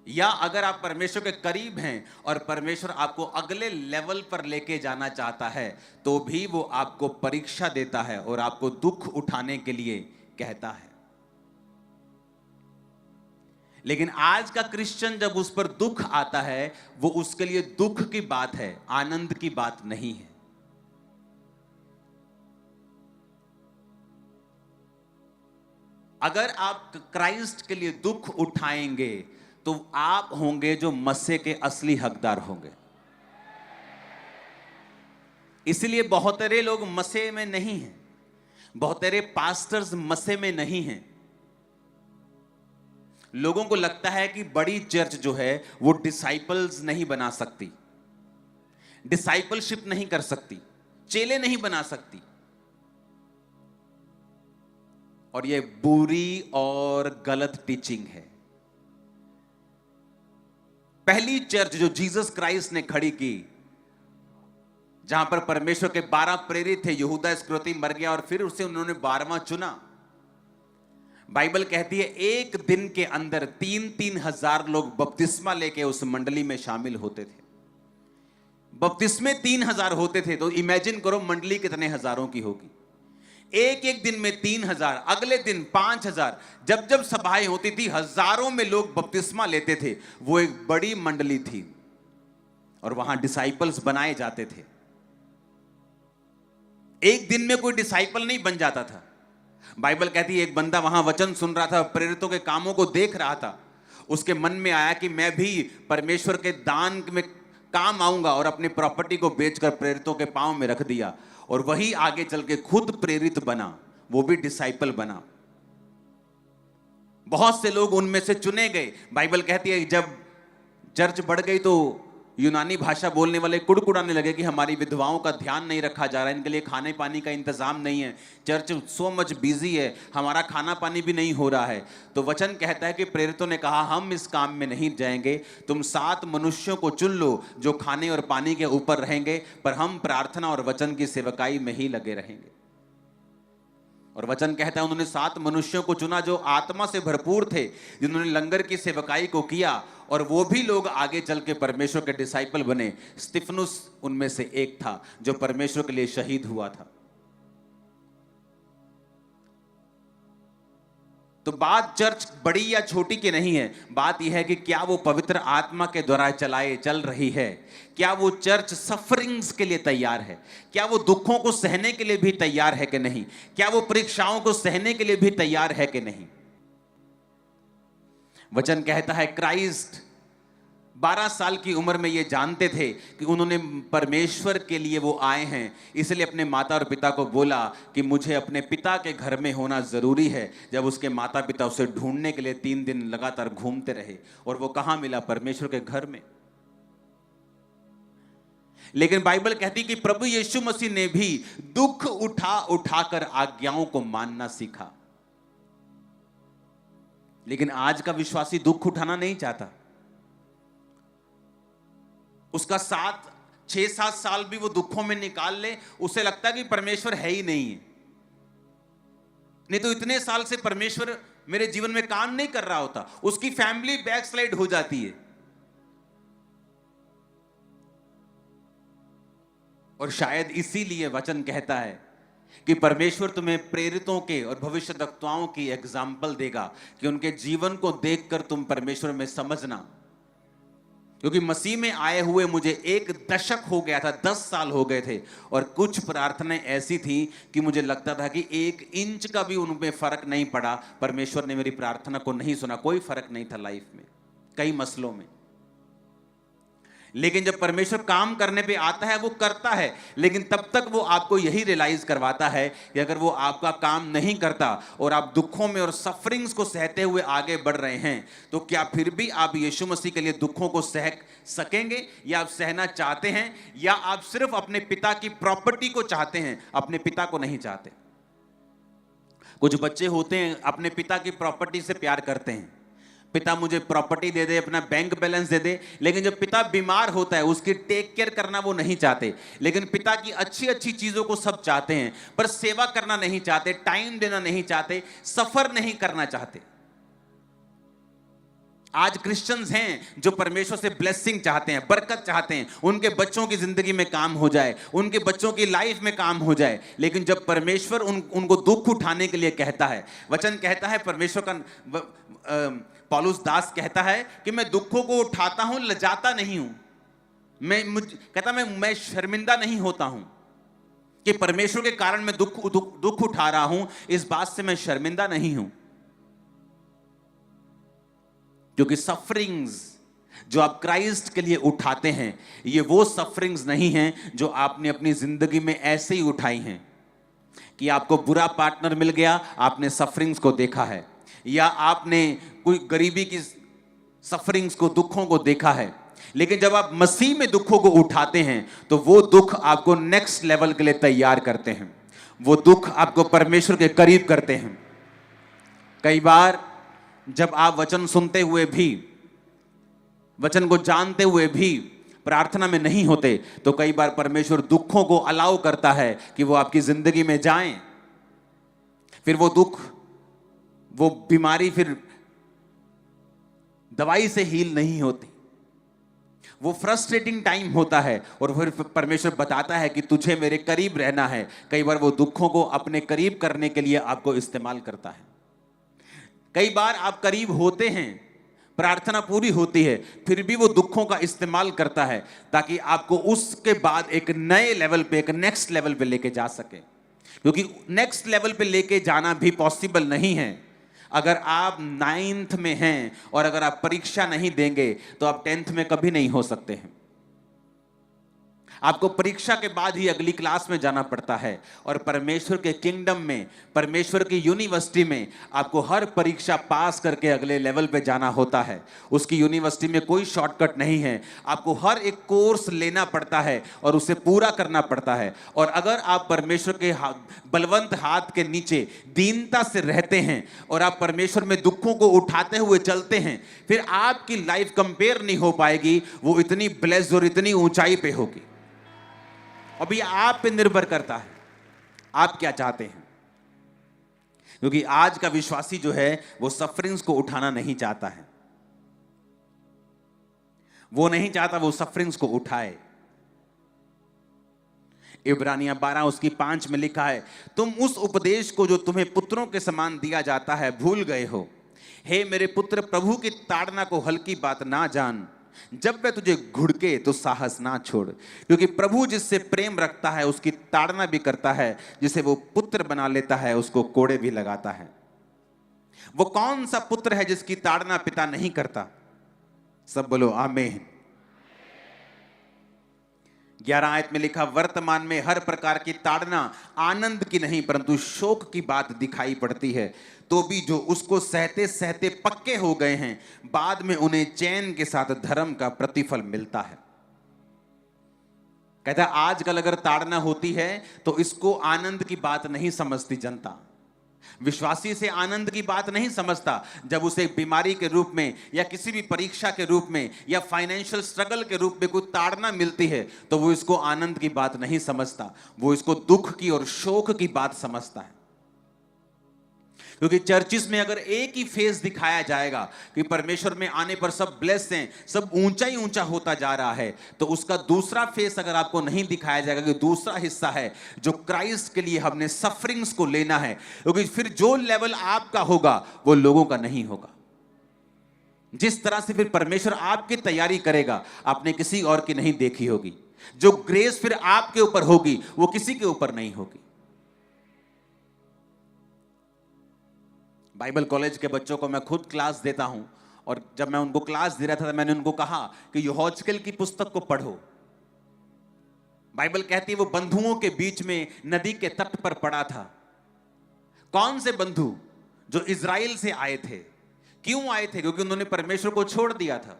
[SPEAKER 2] या अगर आप परमेश्वर के करीब हैं और परमेश्वर आपको अगले लेवल पर लेके जाना चाहता है, तो भी वो आपको परीक्षा देता है और आपको दुख उठाने के लिए कहता है। लेकिन आज का क्रिश्चियन जब उस पर दुख आता है, वो उसके लिए दुख की बात है, आनंद की बात नहीं है। अगर आप क्राइस्ट के लिए दुख उठाएंगे तो आप होंगे जो मसीह के असली हकदार होंगे। इसलिए बहुतेरे लोग मसीह में नहीं हैं, बहुतेरे पास्टर्स मसीह में नहीं हैं। लोगों को लगता है कि बड़ी चर्च जो है वो डिसाइपल्स नहीं बना सकती, डिसाइपलशिप नहीं कर सकती, चेले नहीं बना सकती। और ये बुरी और गलत टीचिंग है। पहली चर्च जो जीसस क्राइस्ट ने खड़ी की, जहां पर परमेश्वर के 12 प्रेरित थे, यहूदा इस्करियोती मर गया और फिर उसे उन्होंने 12वां चुना। बाइबल कहती है एक दिन के अंदर 3-3 हजार लोग बपतिस्मा लेके उस मंडली में शामिल होते थे। बपतिस्मे 3,000 होते थे, तो इमेजिन करो मंडली कितने हजारों की होगी। एक दिन में 3,000, अगले दिन 5,000। जब जब सभाएं होती थी हजारों में लोग बपतिस्मा लेते थे। वो एक बड़ी मंडली थी और वहां डिसाइपल्स बनाए जाते थे। एक दिन में कोई डिसाइपल नहीं बन जाता था। बाइबल कहती है एक बंदा वहां वचन सुन रहा था, प्रेरितों के कामों को देख रहा था। उसके मन में आया कि मैं भी परमेश्वर के दान में काम आऊंगा, और अपनी प्रॉपर्टी को बेचकर प्रेरितों के पांव में रख दिया। और वही आगे चल के खुद प्रेरित बना, वो भी डिसाइपल बना। बहुत से लोग उनमें से चुने गए। बाइबल कहती है जब चर्च बढ़ गई तो यूनानी भाषा बोलने वाले कुड़कुड़ाने लगे कि हमारी विधवाओं का ध्यान नहीं रखा जा रहा है, इनके लिए खाने पानी का इंतजाम नहीं है, चर्च सो मच बिजी है, हमारा खाना पानी भी नहीं हो रहा है। तो वचन कहता है कि प्रेरितों ने कहा हम इस काम में नहीं जाएंगे, तुम 7 मनुष्यों को चुन लो जो खाने और पानी के ऊपर रहेंगे, पर हम प्रार्थना और वचन की सेवकाई में ही लगे रहेंगे। और वचन कहता है उन्होंने 7 मनुष्यों को चुना जो आत्मा से भरपूर थे, जिन्होंने लंगर की सेवकाई को किया, और वो भी लोग आगे चल के परमेश्वर के डिसाइपल बने। स्तिफनुस उनमें से एक था जो परमेश्वर के लिए शहीद हुआ था। तो बात चर्च बड़ी या छोटी की नहीं है, बात यह है कि क्या वो पवित्र आत्मा के द्वारा चल रही है। क्या वो चर्च सफरिंग्स के लिए तैयार है, क्या वो दुखों को सहने के लिए भी तैयार है कि नहीं, क्या वो परीक्षाओं को सहने के लिए भी तैयार है कि नहीं। वचन कहता है क्राइस्ट 12 साल की उम्र में ये जानते थे कि उन्होंने परमेश्वर के लिए वो आए हैं, इसलिए अपने माता और पिता को बोला कि मुझे अपने पिता के घर में होना जरूरी है। जब उसके माता पिता उसे ढूंढने के लिए 3 दिन लगातार घूमते रहे, और वो कहां मिला? परमेश्वर के घर में। लेकिन बाइबल कहती कि प्रभु यीशु मसीह ने भी दुख उठाकर आज्ञाओं को मानना सीखा। लेकिन आज का विश्वासी दुख उठाना नहीं चाहता, उसका साथ 6-7 साल भी वो दुखों में निकाल ले, उसे लगता है कि परमेश्वर है ही नहीं है। नहीं तो इतने साल से परमेश्वर मेरे जीवन में काम नहीं कर रहा होता। उसकी फैमिली बैकस्लाइड हो जाती है। और शायद इसीलिए वचन कहता है कि परमेश्वर तुम्हें प्रेरितों के और भविष्यद्वक्ताओं की एग्जाम्पल देगा कि उनके जीवन को देखकर तुम परमेश्वर में समझना। क्योंकि मसीह में आए हुए मुझे 1 दशक हो गया था, 10 साल हो गए थे, और कुछ प्रार्थनाएं ऐसी थी कि मुझे लगता था कि 1 इंच का भी उनमें फर्क नहीं पड़ा। परमेश्वर ने मेरी प्रार्थना को नहीं सुना, कोई फर्क नहीं था लाइफ में, कई मसलों में। लेकिन जब परमेश्वर काम करने पे आता है, वो करता है, लेकिन तब तक वो आपको यही रियलाइज करवाता है कि अगर वो आपका काम नहीं करता और आप दुखों में और सफरिंग्स को सहते हुए आगे बढ़ रहे हैं, तो क्या फिर भी आप यीशु मसीह के लिए दुखों को सह सकेंगे, या आप सहना चाहते हैं, या आप सिर्फ अपने पिता की प्रॉपर्टी को चाहते हैं, अपने पिता को नहीं चाहते। कुछ बच्चे होते हैं अपने पिता की प्रॉपर्टी से प्यार करते हैं, पिता मुझे प्रॉपर्टी दे दे, अपना बैंक बैलेंस दे दे, लेकिन जब पिता बीमार होता है उसकी टेक केयर करना वो नहीं चाहते। लेकिन पिता की अच्छी अच्छी चीजों को सब चाहते हैं, पर सेवा करना नहीं चाहते, टाइम देना नहीं चाहते, सफर नहीं करना चाहते। आज क्रिश्चियंस हैं जो परमेश्वर से ब्लेसिंग चाहते हैं, बरकत चाहते हैं, उनके बच्चों की जिंदगी में काम हो जाए, उनके बच्चों की लाइफ में काम हो जाए। लेकिन जब परमेश्वर उनको दुख उठाने के लिए कहता है, वचन कहता है, परमेश्वर का पौलुस दास कहता है कि मैं दुखों को उठाता हूं, लजाता नहीं हूं। कहता मैं शर्मिंदा नहीं होता हूं कि परमेश्वर के कारण मैं दुख उठा रहा हूं, इस बात से मैं शर्मिंदा नहीं हूं। क्योंकि सफरिंग्स जो आप क्राइस्ट के लिए उठाते हैं, ये वो सफरिंग्स नहीं हैं जो आपने अपनी जिंदगी में ऐसे ही उठाई हैं कि आपको बुरा पार्टनर मिल गया, आपने सफरिंग्स को देखा है, या आपने कोई गरीबी की सफरिंग्स को, दुखों को देखा है। लेकिन जब आप मसीह में दुखों को उठाते हैं तो वो दुख आपको नेक्स्ट लेवल के लिए तैयार करते हैं, वो दुख आपको परमेश्वर के करीब करते हैं। कई बार जब आप वचन सुनते हुए भी, वचन को जानते हुए भी प्रार्थना में नहीं होते, तो कई बार परमेश्वर दुखों को अलाउ करता है कि वो आपकी जिंदगी में जाएं। फिर वो दुख, वो बीमारी फिर दवाई से हील नहीं होती, वो फ्रस्ट्रेटिंग टाइम होता है, और फिर परमेश्वर बताता है कि तुझे मेरे करीब रहना है। कई बार वो दुखों को अपने करीब करने के लिए आपको इस्तेमाल करता है। कई बार आप करीब होते हैं, प्रार्थना पूरी होती है, फिर भी वो दुखों का इस्तेमाल करता है ताकि आपको उसके बाद एक नए लेवल पे, एक नेक्स्ट लेवल पे लेके जा सके। क्योंकि नेक्स्ट लेवल पे लेके जाना भी पॉसिबल नहीं है अगर आप 9th में हैं, और अगर आप परीक्षा नहीं देंगे तो आप 10th में कभी नहीं हो सकते हैं। आपको परीक्षा के बाद ही अगली क्लास में जाना पड़ता है, और परमेश्वर के किंगडम में, परमेश्वर की यूनिवर्सिटी में आपको हर परीक्षा पास करके अगले लेवल पे जाना होता है। उसकी यूनिवर्सिटी में कोई शॉर्टकट नहीं है, आपको हर एक कोर्स लेना पड़ता है और उसे पूरा करना पड़ता है। और अगर आप परमेश्वर के बलवंत हाथ के नीचे दीनता से रहते हैं और आप परमेश्वर में दुखों को उठाते हुए चलते हैं, फिर आपकी लाइफ कंपेयर नहीं हो पाएगी, वो इतनी ब्लेस्ड और इतनी ऊंचाई पे होगी। अभी आप पे निर्भर करता है आप क्या चाहते हैं। क्योंकि आज का विश्वासी जो है वो सफरिंग्स को उठाना नहीं चाहता है, वो नहीं चाहता वो सफरिंग्स को उठाए। इब्रानियां 12 उसकी 5 में लिखा है, तुम उस उपदेश को जो तुम्हें पुत्रों के समान दिया जाता है भूल गए हो। हे मेरे पुत्र, प्रभु की ताड़ना को हल्की बात ना जान। जब वह तुझे घुड़के तो साहस ना छोड़, क्योंकि प्रभु जिससे प्रेम रखता है उसकी ताड़ना भी करता है, जिसे वो पुत्र बना लेता है उसको कोड़े भी लगाता है। वो कौन सा पुत्र है जिसकी ताड़ना पिता नहीं करता? सब बोलो आमीन। 11 आयत में लिखा, वर्तमान में हर प्रकार की ताड़ना आनंद की नहीं परंतु शोक की बात दिखाई पड़ती है, तो भी जो उसको सहते सहते पक्के हो गए हैं बाद में उन्हें चैन के साथ धर्म का प्रतिफल मिलता है। कहता है आजकल अगर ताड़ना होती है तो इसको आनंद की बात नहीं समझती जनता। विश्वासी से आनंद की बात नहीं समझता। जब उसे बीमारी के रूप में या किसी भी परीक्षा के रूप में या फाइनेंशियल स्ट्रगल के रूप में कोई ताड़ना मिलती है तो वो इसको आनंद की बात नहीं समझता, वो इसको दुख की और शोक की बात समझता है। क्योंकि चर्चिस में अगर एक ही फेस दिखाया जाएगा कि परमेश्वर में आने पर सब ब्लेस हैं, सब ऊंचा ही ऊंचा होता जा रहा है, तो उसका दूसरा फेस अगर आपको नहीं दिखाया जाएगा कि दूसरा हिस्सा है जो क्राइस्ट के लिए हमने सफरिंग्स को लेना है, क्योंकि फिर जो लेवल आपका होगा वो लोगों का नहीं होगा। जिस तरह से फिर परमेश्वर आपकी तैयारी करेगा आपने किसी और की नहीं देखी होगी। जो ग्रेस फिर आपके ऊपर होगी वो किसी के ऊपर नहीं होगी। बाइबल कॉलेज के बच्चों को मैं खुद क्लास देता हूं, और जब मैं उनको क्लास दे रहा था तो मैंने उनको कहा कि यहोशकेल की पुस्तक को पढ़ो। बाइबल कहती है वो बंधुओं के बीच में नदी के तट पर पड़ा था। कौन से बंधु? जो इजराइल से आए थे। क्यों आए थे? क्योंकि उन्होंने परमेश्वर को छोड़ दिया था।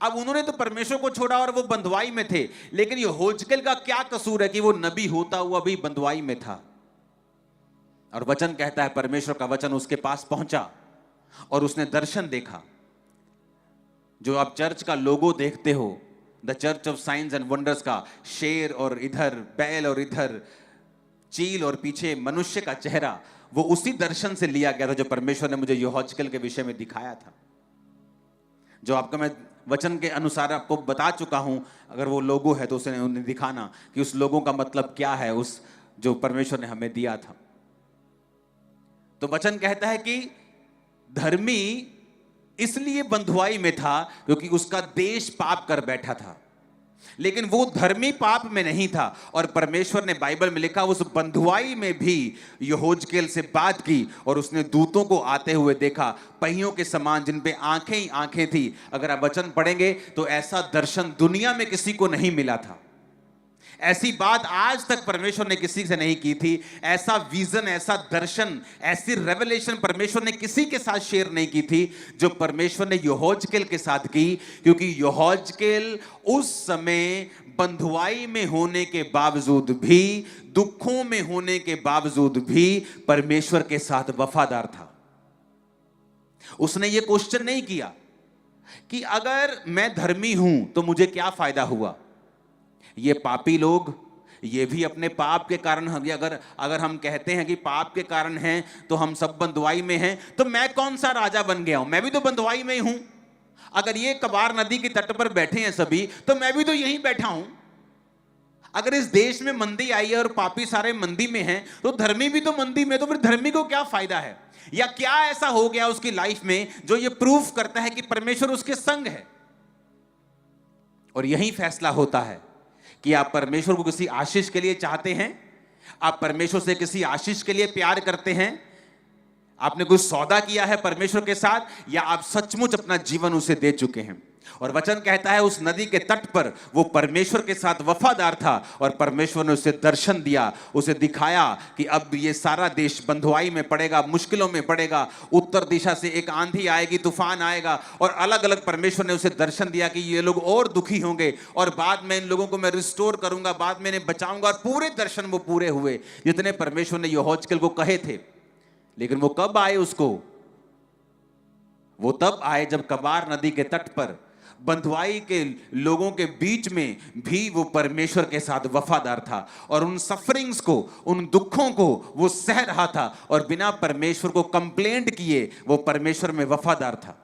[SPEAKER 2] अब उन्होंने तो परमेश्वर को छोड़ा और वो बंधुआई में थे, लेकिन यहोशकेल का क्या कसूर है कि वो नबी होता हुआ भी बंधुआई में था। और वचन कहता है परमेश्वर का वचन उसके पास पहुंचा और उसने दर्शन देखा। जो आप चर्च का लोगो देखते हो, the church of science and wonders का शेर और इधर बैल और इधर चील और पीछे मनुष्य का चेहरा, वो उसी दर्शन से लिया गया था जो परमेश्वर ने मुझे यहोशकेल के विषय में दिखाया था। जो आपको मैं वचन के अनुसार आपको बता चुका हूं, अगर वो लोगो है तो उसे उन्हें दिखाना कि उस लोगों का मतलब क्या है, उस जो परमेश्वर ने हमें दिया था। तो वचन कहता है कि धर्मी इसलिए बंधुआई में था क्योंकि उसका देश पाप कर बैठा था, लेकिन वो धर्मी पाप में नहीं था। और परमेश्वर ने बाइबल में लिखा उस बंधुआई में भी यहोशकेल से बात की और उसने दूतों को आते हुए देखा, पहियों के समान जिन पे आंखें ही आंखें थी। अगर आप वचन पढ़ेंगे तो ऐसा दर्शन दुनिया में किसी को नहीं मिला था। ऐसी बात आज तक परमेश्वर ने किसी से नहीं की थी। ऐसा विजन, ऐसा दर्शन, ऐसी रेवलेशन परमेश्वर ने किसी के साथ शेयर नहीं की थी जो परमेश्वर ने यहोशकेल के साथ की। क्योंकि यहोशकेल उस समय बंधुआई में होने के बावजूद भी, दुखों में होने के बावजूद भी परमेश्वर के साथ वफादार था। उसने ये क्वेश्चन नहीं किया कि अगर मैं धर्मी हूं तो मुझे क्या फायदा हुआ। ये पापी लोग, ये भी अपने पाप के कारण, अगर हम कहते हैं कि पाप के कारण हैं तो हम सब बंधुआई में हैं, तो मैं कौन सा राजा बन गया हूं? मैं भी तो बंधुआई में ही हूं। अगर ये कबार नदी के तट पर बैठे हैं सभी, तो मैं भी तो यहीं बैठा हूं। अगर इस देश में मंदी आई है और पापी सारे मंदी में हैं, तो धर्मी भी तो मंदी में, तो फिर धर्मी को क्या फायदा है? या क्या ऐसा हो गया उसकी लाइफ में जो ये प्रूफ करता है कि परमेश्वर उसके संग है? और यही फैसला होता है कि आप परमेश्वर को किसी आशीष के लिए चाहते हैं, आप परमेश्वर से किसी आशीष के लिए प्यार करते हैं, आपने कोई सौदा किया है परमेश्वर के साथ, या आप सचमुच अपना जीवन उसे दे चुके हैं। और वचन कहता है उस नदी के तट पर वो परमेश्वर के साथ वफादार था और परमेश्वर ने उसे दर्शन दिया, उसे दिखाया कि अब ये सारा देश बंधुआई में पड़ेगा, मुश्किलों में पड़ेगा। उत्तर दिशा से एक आंधी आएगी, तूफान आएगा, और अलग अलग परमेश्वर ने उसे दर्शन दिया कि ये लोग और दुखी होंगे और बाद में इन लोगों को मैं रिस्टोर करूंगा, बाद में इन्हें बचाऊंगा। और पूरे दर्शन वो पूरे हुए जितने परमेश्वर ने यहोशकेल को कहे थे। लेकिन वो कब आए उसको? वो तब आए जब कबार नदी के तट पर बंधुआई के लोगों के बीच में भी वो परमेश्वर के साथ वफादार था और उन सफरिंग्स को, उन दुखों को वो सह रहा था और बिना परमेश्वर को कंप्लेंट किए वो परमेश्वर में वफादार था।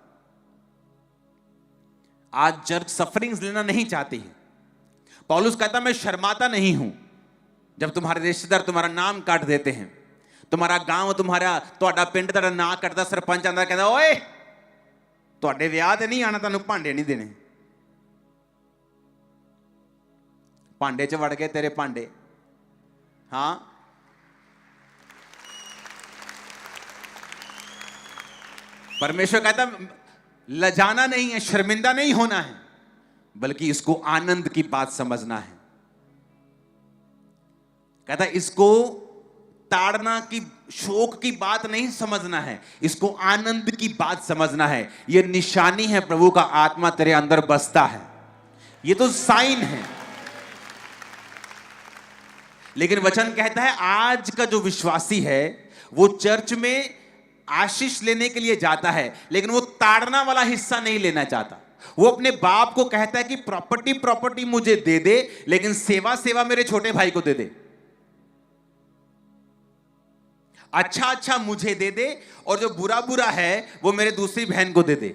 [SPEAKER 2] आज चर्च सफरिंग्स लेना नहीं चाहती है। पौलुस कहता मैं शर्माता नहीं हूं जब तुम्हारे रिश्तेदार तुम्हारा नाम काट देते हैं, तुम्हारा गांव, ਤੁਹਾਡਾ ਪਿੰਡ ਤੁਹਾਡਾ ਨਾਂ ਕੱਟਦਾ, ਸਰਪੰਚ ਆਂਦਾ ਕਹਿੰਦਾ ਓਏ ਤੁਹਾਡੇ ਵਿਆਹ ਤੇ ਨਹੀਂ ਆਣਾ, ਤੁਹਾਨੂੰ ਭਾਂਡੇ ਨਹੀਂ ਦੇਣੇ। ਭਾਂਡੇ 'ਚ ਵੜ ਗਏ ਤੇਰੇ ਭਾਂਡੇ। हाँ, परमेश्वर कहता लजाना नहीं है, शर्मिंदा नहीं होना है, बल्कि इसको आनंद की बात समझना है। कहता इसको ताड़ना की, शोक की बात नहीं समझना है, इसको आनंद की बात समझना है। यह निशानी है प्रभु का आत्मा तेरे अंदर बसता है। ये तो साइन है लेकिन वचन कहता है आज का जो विश्वासी है वो चर्च में आशीष लेने के लिए जाता है, लेकिन वो ताड़ना वाला हिस्सा नहीं लेना चाहता। वो अपने बाप को कहता है कि प्रॉपर्टी प्रॉपर्टी मुझे दे दे, लेकिन सेवा सेवा मेरे छोटे भाई को दे दे, अच्छा अच्छा मुझे दे दे, और जो बुरा बुरा है वो मेरे दूसरी बहन को दे दे।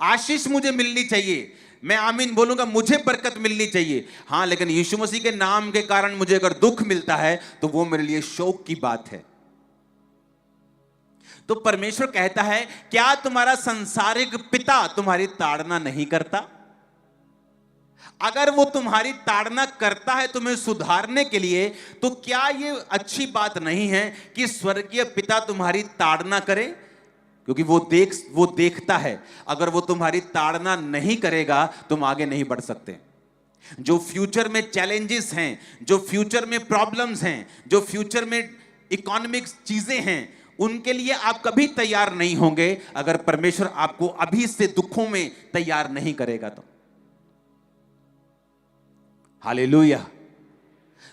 [SPEAKER 2] आशीष मुझे मिलनी चाहिए, मैं आमीन बोलूंगा, मुझे बरकत मिलनी चाहिए, हाँ, लेकिन यीशु मसीह के नाम के कारण मुझे अगर दुख मिलता है तो वो मेरे लिए शौक की बात है। तो परमेश्वर कहता है क्या तुम्हारा संसारिक पिता तुम्हारी ताड़ना नहीं करता? अगर वो तुम्हारी ताड़ना करता है तुम्हें सुधारने के लिए, तो क्या ये अच्छी बात नहीं है कि स्वर्गीय पिता तुम्हारी ताड़ना करे? क्योंकि वो देखता है, अगर वो तुम्हारी ताड़ना नहीं करेगा तुम आगे नहीं बढ़ सकते। जो फ्यूचर में चैलेंजेस हैं, जो फ्यूचर में प्रॉब्लम्स हैं, जो फ्यूचर में इकोनॉमिक चीजें हैं, उनके लिए आप कभी तैयार नहीं होंगे अगर परमेश्वर आपको अभी से दुखों में तैयार नहीं करेगा तो। हालेलुया।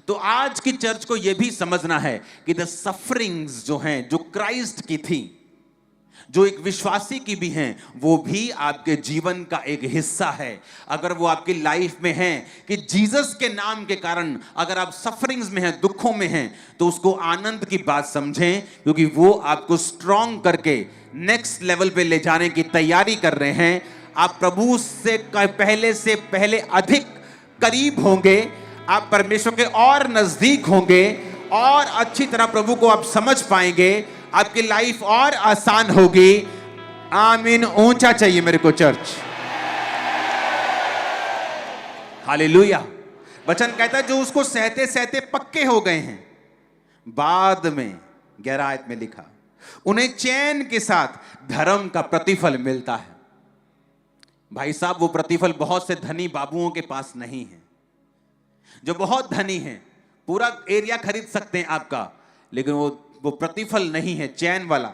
[SPEAKER 2] तो आज की चर्च को यह भी समझना है कि द सफरिंग्स जो हैं, जो क्राइस्ट की थी, जो एक विश्वासी की भी हैं, वो भी आपके जीवन का एक हिस्सा है। अगर वो आपकी लाइफ में है कि जीसस के नाम के कारण अगर आप सफरिंग्स में हैं, दुखों में हैं, तो उसको आनंद की बात समझें, क्योंकि वो आपको स्ट्रॉन्ग करके नेक्स्ट लेवल पे ले जाने की तैयारी कर रहे हैं। आप प्रभु से पहले अधिक करीब होंगे, आप परमेश्वर के और नजदीक होंगे, और अच्छी तरह प्रभु को आप समझ पाएंगे, आपकी लाइफ और आसान होगी। आमीन। ऊंचा चाहिए मेरे को चर्च। हालेलुया। वचन कहता है जो उसको सहते सहते पक्के हो गए हैं, बाद में 11 आयत में लिखा, उन्हें चैन के साथ धर्म का प्रतिफल मिलता है। भाई साहब, वो प्रतिफल बहुत से धनी बाबुओं के पास नहीं है। जो बहुत धनी हैं, पूरा एरिया खरीद सकते हैं आपका, लेकिन वो प्रतिफल नहीं है, चैन वाला,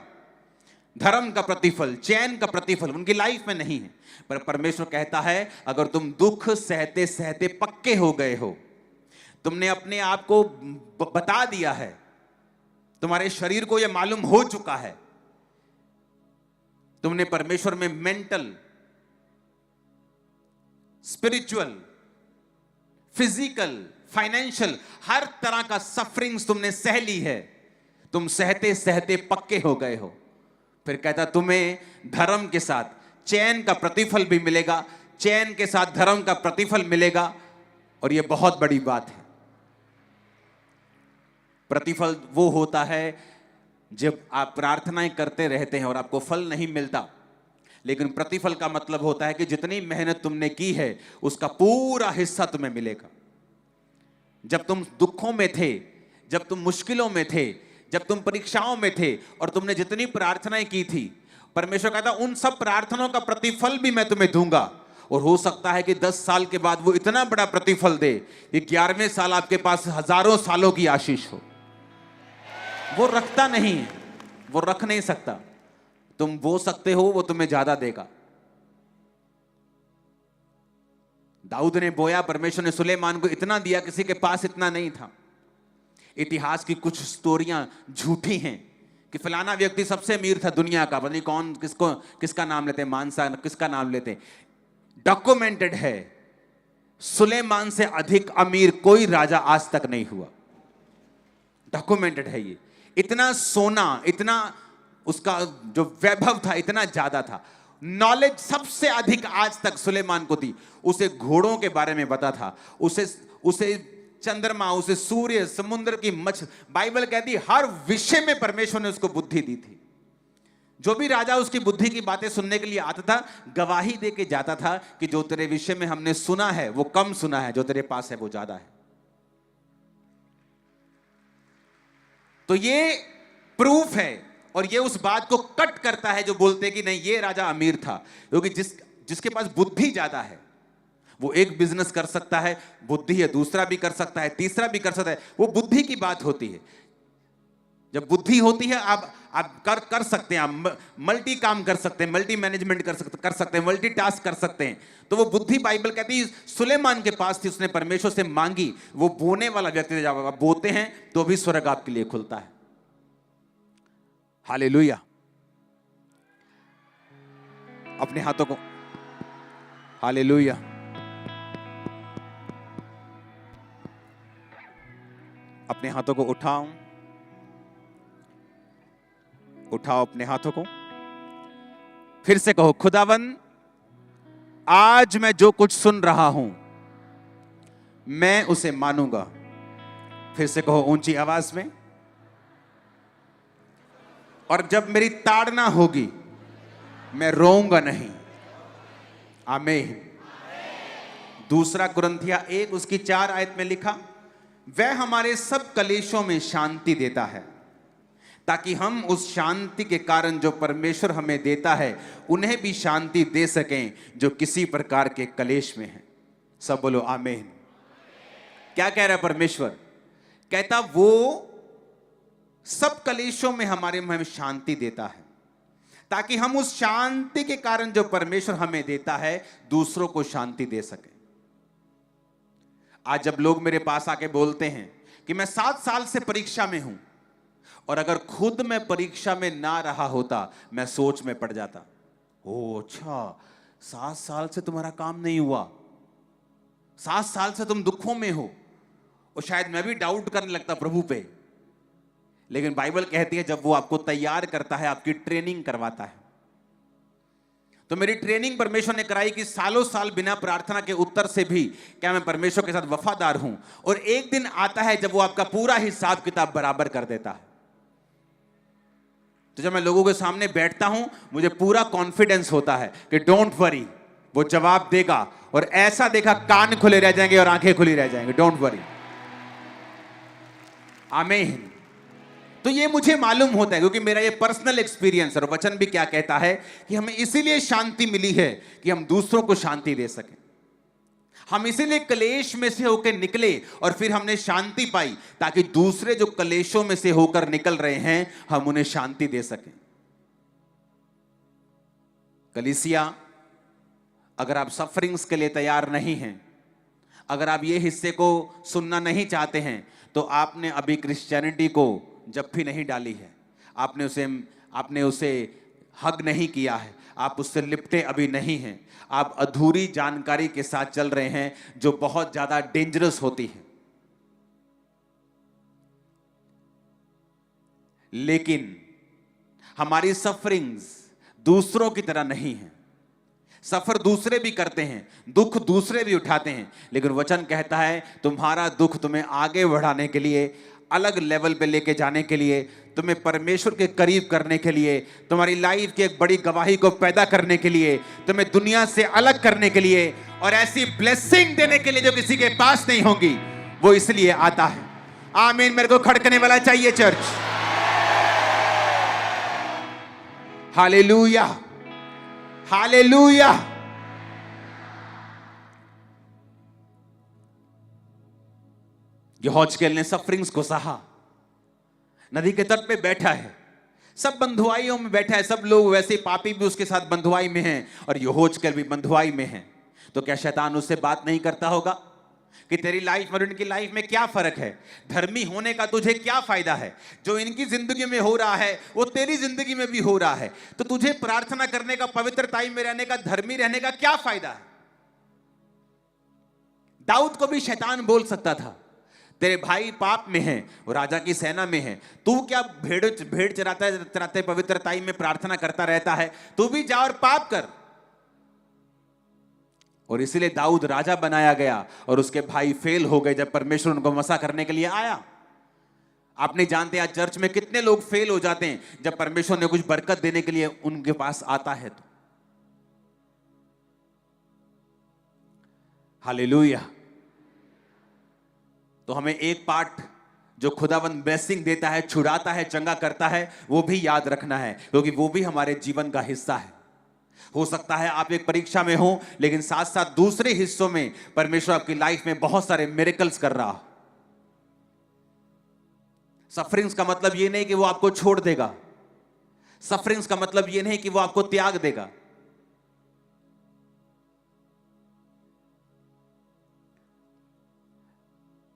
[SPEAKER 2] धर्म का प्रतिफल, चैन का प्रतिफल उनकी लाइफ में नहीं है। पर परमेश्वर कहता है अगर तुम दुख सहते सहते पक्के हो गए हो, तुमने अपने आप को बता दिया है, तुम्हारे शरीर को यह मालूम हो चुका है, तुमने परमेश्वर में मेंटल, स्पिरिचुअल, फिजिकल, फाइनेंशियल, हर तरह का सफरिंग्स तुमने सह ली है, तुम सहते सहते पक्के हो गए हो, फिर कहता तुम्हें धर्म के साथ चैन का प्रतिफल भी मिलेगा, चैन के साथ धर्म का प्रतिफल मिलेगा। और यह बहुत बड़ी बात है। प्रतिफल वो होता है जब आप प्रार्थनाएं करते रहते हैं और आपको फल नहीं मिलता, लेकिन प्रतिफल का मतलब होता है कि जितनी मेहनत तुमने की है उसका पूरा हिस्सा तुम्हें मिलेगा। जब तुम दुखों में थे, जब तुम मुश्किलों में थे, जब तुम परीक्षाओं में थे और तुमने जितनी प्रार्थनाएं की थी, परमेश्वर कहता उन सब प्रार्थनाओं का प्रतिफल भी मैं तुम्हें दूंगा। और हो सकता है कि 10 साल के बाद वो इतना बड़ा प्रतिफल दे कि 11वें साल आपके पास हजारों सालों की आशीष हो। वो रखता नहीं है, वो रख नहीं सकता। तुम बो सकते हो, वो तुम्हें ज्यादा देगा। दाऊद ने बोया, परमेश्वर ने सुलेमान को इतना दिया, किसी के पास इतना नहीं था। इतिहास की कुछ स्टोरियां झूठी हैं कि फलाना व्यक्ति सबसे अमीर था दुनिया का, पता नहीं कौन किसका नाम लेते, मानसा किसका नाम लेते। डॉक्यूमेंटेड है, सुलेमान से अधिक अमीर कोई राजा आज तक नहीं हुआ। डॉक्यूमेंटेड है ये। इतना सोना, इतना उसका जो वैभव था इतना ज्यादा था। नॉलेज सबसे अधिक आज तक सुलेमान को थी। उसे घोड़ों के बारे में पता था, उसे चंद्रमा, उसे सूर्य, समुद्र की बाइबल कहती हर विषय में परमेश्वर ने उसको बुद्धि दी थी। जो भी राजा उसकी बुद्धि की बातें सुनने के लिए आता था, गवाही दे के जाता था कि जो तेरे विषय में हमने सुना है वो कम सुना है, जो तेरे पास है वो ज्यादा है। तो ये प्रूफ है, और ये उस बात को कट करता है जो बोलते कि नहीं ये राजा अमीर था, क्योंकि जिसके पास बुद्धि ज्यादा है वो एक बिजनेस कर सकता है, बुद्धि है, दूसरा भी कर सकता है, तीसरा भी कर सकता है। वो बुद्धि की बात होती है। जब बुद्धि होती है आप कर सकते हैं, आप मल्टी काम कर सकते हैं, मल्टी मैनेजमेंट कर सकते हैं, मल्टी टास्क कर सकते हैं। तो वो बुद्धि बाइबल कहती है सुलेमान के पास थी, उसने परमेश्वर से मांगी। वो बोने वाला व्यक्ति जब आप बोते हैं तो भी स्वर्ग आपके लिए खुलता है। हालेलुया। अपने हाथों को, हालेलुया, अपने हाथों को उठाओ अपने हाथों को। फिर से कहो, खुदावन आज मैं जो कुछ सुन रहा हूं मैं उसे मानूंगा। फिर से कहो ऊंची आवाज में। और जब मेरी ताड़ना होगी मैं रोऊंगा नहीं। आमीन। दूसरा कुरिन्थिया 1 उसकी 4 आयत में लिखा, वह हमारे सब कलेशों में शांति देता है ताकि हम उस शांति के कारण जो परमेश्वर हमें देता है उन्हें भी शांति दे सकें जो किसी प्रकार के कलेश में हैं। सब बोलो आमीन। क्या कह रहा है परमेश्वर? कहता वो सब कलेशों में हमें शांति देता है ताकि हम उस शांति के कारण जो परमेश्वर हमें देता है दूसरों को शांति दे सके। आज जब लोग मेरे पास आके बोलते हैं कि मैं 7 साल से परीक्षा में हूं, और अगर खुद मैं परीक्षा में ना रहा होता मैं सोच में पड़ जाता, ओ अच्छा 7 साल से तुम्हारा काम नहीं हुआ, 7 साल से तुम दुखों में हो, और शायद मैं भी डाउट करने लगता प्रभु पे। लेकिन बाइबल कहती है जब वो आपको तैयार करता है, आपकी ट्रेनिंग करवाता है। तो मेरी ट्रेनिंग परमेश्वर ने कराई कि सालों साल बिना प्रार्थना के उत्तर से भी क्या मैं परमेश्वर के साथ वफादार हूं। और एक दिन आता है जब वो आपका पूरा हिसाब किताब बराबर कर देता है। तो जब मैं लोगों के सामने बैठता हूं मुझे पूरा कॉन्फिडेंस होता है कि डोंट वरी, वो जवाब देगा, और ऐसा देखा कान खुले रह जाएंगे और आंखें खुली रह जाएंगी। Don't worry. आमीन। तो ये मुझे मालूम होता है क्योंकि मेरा ये पर्सनल एक्सपीरियंस है। और वचन भी क्या कहता है कि हमें इसीलिए शांति मिली है कि हम दूसरों को शांति दे सकें। हम इसीलिए कलेश में से होकर निकले और फिर हमने शांति पाई ताकि दूसरे जो कलेशों में से होकर निकल रहे हैं हम उन्हें शांति दे सकें। कलीसिया, अगर आप सफरिंग्स के लिए तैयार नहीं हैं, अगर आप ये हिस्से को सुनना नहीं चाहते हैं, तो आपने अभी क्रिश्चियनिटी को जप्फी नहीं डाली है, आपने उसे हग नहीं किया है, आप उससे लिपटे अभी नहीं हैं। आप अधूरी जानकारी के साथ चल रहे हैं जो बहुत ज्यादा डेंजरस होती है। लेकिन हमारी सफरिंग्स दूसरों की तरह नहीं है। सफर दूसरे भी करते हैं, दुख दूसरे भी उठाते हैं, लेकिन वचन कहता है तुम्हारा दुख तुम्हें आगे बढ़ाने के लिए, अलग लेवल पे लेके जाने के लिए, तुम्हें परमेश्वर के करीब करने के लिए, तुम्हारी लाइफ की एक बड़ी गवाही को पैदा करने के लिए, तुम्हें दुनिया से अलग करने के लिए और ऐसी ब्लेसिंग देने के लिए जो किसी के पास नहीं होगी, वो इसलिए आता है। आमीन। मेरे को खड़कने वाला चाहिए चर्च। Hallelujah, hallelujah. यहोशू ने सफरिंग्स को सहा, नदी के तट पे बैठा है, सब बंधुआइयों में बैठा है, सब लोग वैसे पापी भी उसके साथ बंधुआई में हैं और यहोशू भी बंधुआई में हैं। तो क्या शैतान उससे बात नहीं करता होगा कि तेरी लाइफ और इनकी लाइफ में क्या फर्क है? धर्मी होने का तुझे क्या फायदा है? जो इनकी जिंदगी में हो रहा है वो तेरी जिंदगी में भी हो रहा है, तो तुझे प्रार्थना करने का, पवित्र टाइम में रहने का, धर्मी रहने का क्या फायदा है? दाऊद को भी शैतान बोल सकता था तेरे भाई पाप में हैं, वो राजा की सेना में है, तू क्या भेड़ चराते पवित्र टाइम में प्रार्थना करता रहता है, तू भी जा और पाप कर। और इसीलिए दाऊद राजा बनाया गया और उसके भाई फेल हो गए जब परमेश्वर उनको मसा करने के लिए आया। आप नहीं जानते आज चर्च में कितने लोग फेल हो जाते हैं जब परमेश्वर ने कुछ बरकत देने के लिए उनके पास आता है तो। हालेलुया। तो हमें एक पार्ट जो खुदावंद ब्लेसिंग देता है, छुड़ाता है, चंगा करता है, वो भी याद रखना है क्योंकि वो भी हमारे जीवन का हिस्सा है। हो सकता है आप एक परीक्षा में हो लेकिन साथ साथ दूसरे हिस्सों में परमेश्वर आपकी लाइफ में बहुत सारे मिरेकल्स कर रहा हो। सफरिंग्स का मतलब ये नहीं कि वो आपको छोड़ देगा। सफरिंग्स का मतलब ये नहीं कि वो आपको त्याग देगा।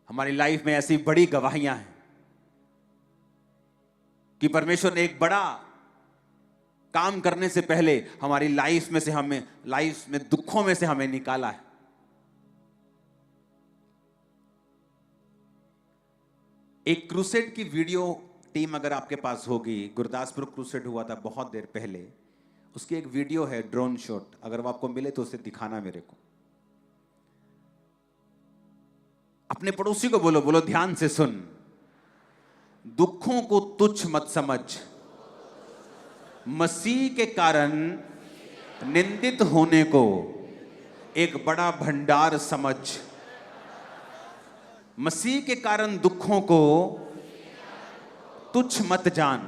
[SPEAKER 2] हमारी लाइफ में ऐसी बड़ी गवाहियां हैं कि परमेश्वर ने एक बड़ा काम करने से पहले हमारी लाइफ में दुखों में से हमें निकाला है। एक क्रूसेड की वीडियो टीम अगर आपके पास होगी, गुरदासपुर क्रूसेड हुआ था बहुत देर पहले, उसकी एक वीडियो है ड्रोन शॉट, अगर वो आपको मिले तो उसे दिखाना मेरे को। अपने पड़ोसी को बोलो, बोलो ध्यान से सुन, दुखों को तुच्छ मत समझ, मसीह के कारण निंदित होने को एक बड़ा भंडार समझ। मसीह के कारण दुखों को तुच्छ मत जान,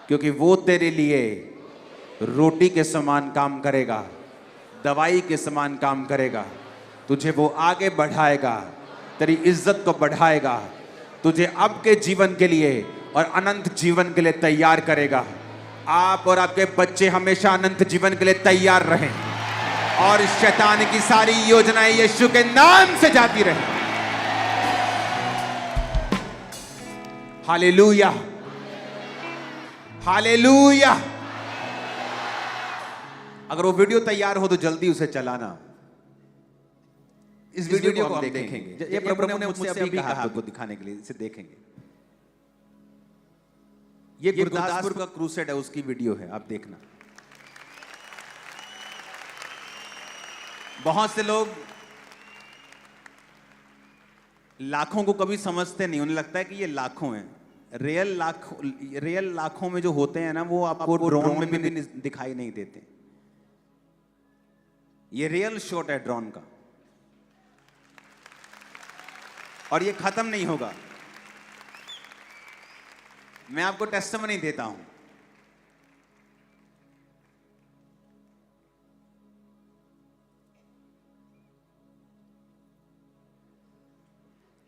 [SPEAKER 2] क्योंकि वो तेरे लिए रोटी के समान काम करेगा, दवाई के समान काम करेगा। तुझे वो आगे बढ़ाएगा, तेरी इज्जत को बढ़ाएगा, तुझे अब के जीवन के लिए और अनंत जीवन के लिए तैयार करेगा। आप और आपके बच्चे हमेशा अनंत जीवन के लिए तैयार रहें और शैतान की सारी योजनाएं यीशु के नाम से जाती रहें। Hallelujah, hallelujah. अगर वो वीडियो तैयार हो तो जल्दी उसे चलाना। इस वीडियो को हम देखेंगे। ये प्रभु ने मुझसे अभी कहा आपको दिखाने के लिए, इसे देखेंगे। ये गुरदासपुर का क्रूसेड है, उसकी वीडियो है, आप देखना। बहुत से लोग लाखों को कभी समझते नहीं, उन्हें लगता है कि ये लाखों हैं। रियल लाखों में जो होते हैं ना, वो आपको ड्रोन में भी दिखाई नहीं देते। ये रियल शॉट है ड्रोन का, और ये खत्म नहीं होगा। मैं आपको टेस्टिमनी देता हूं।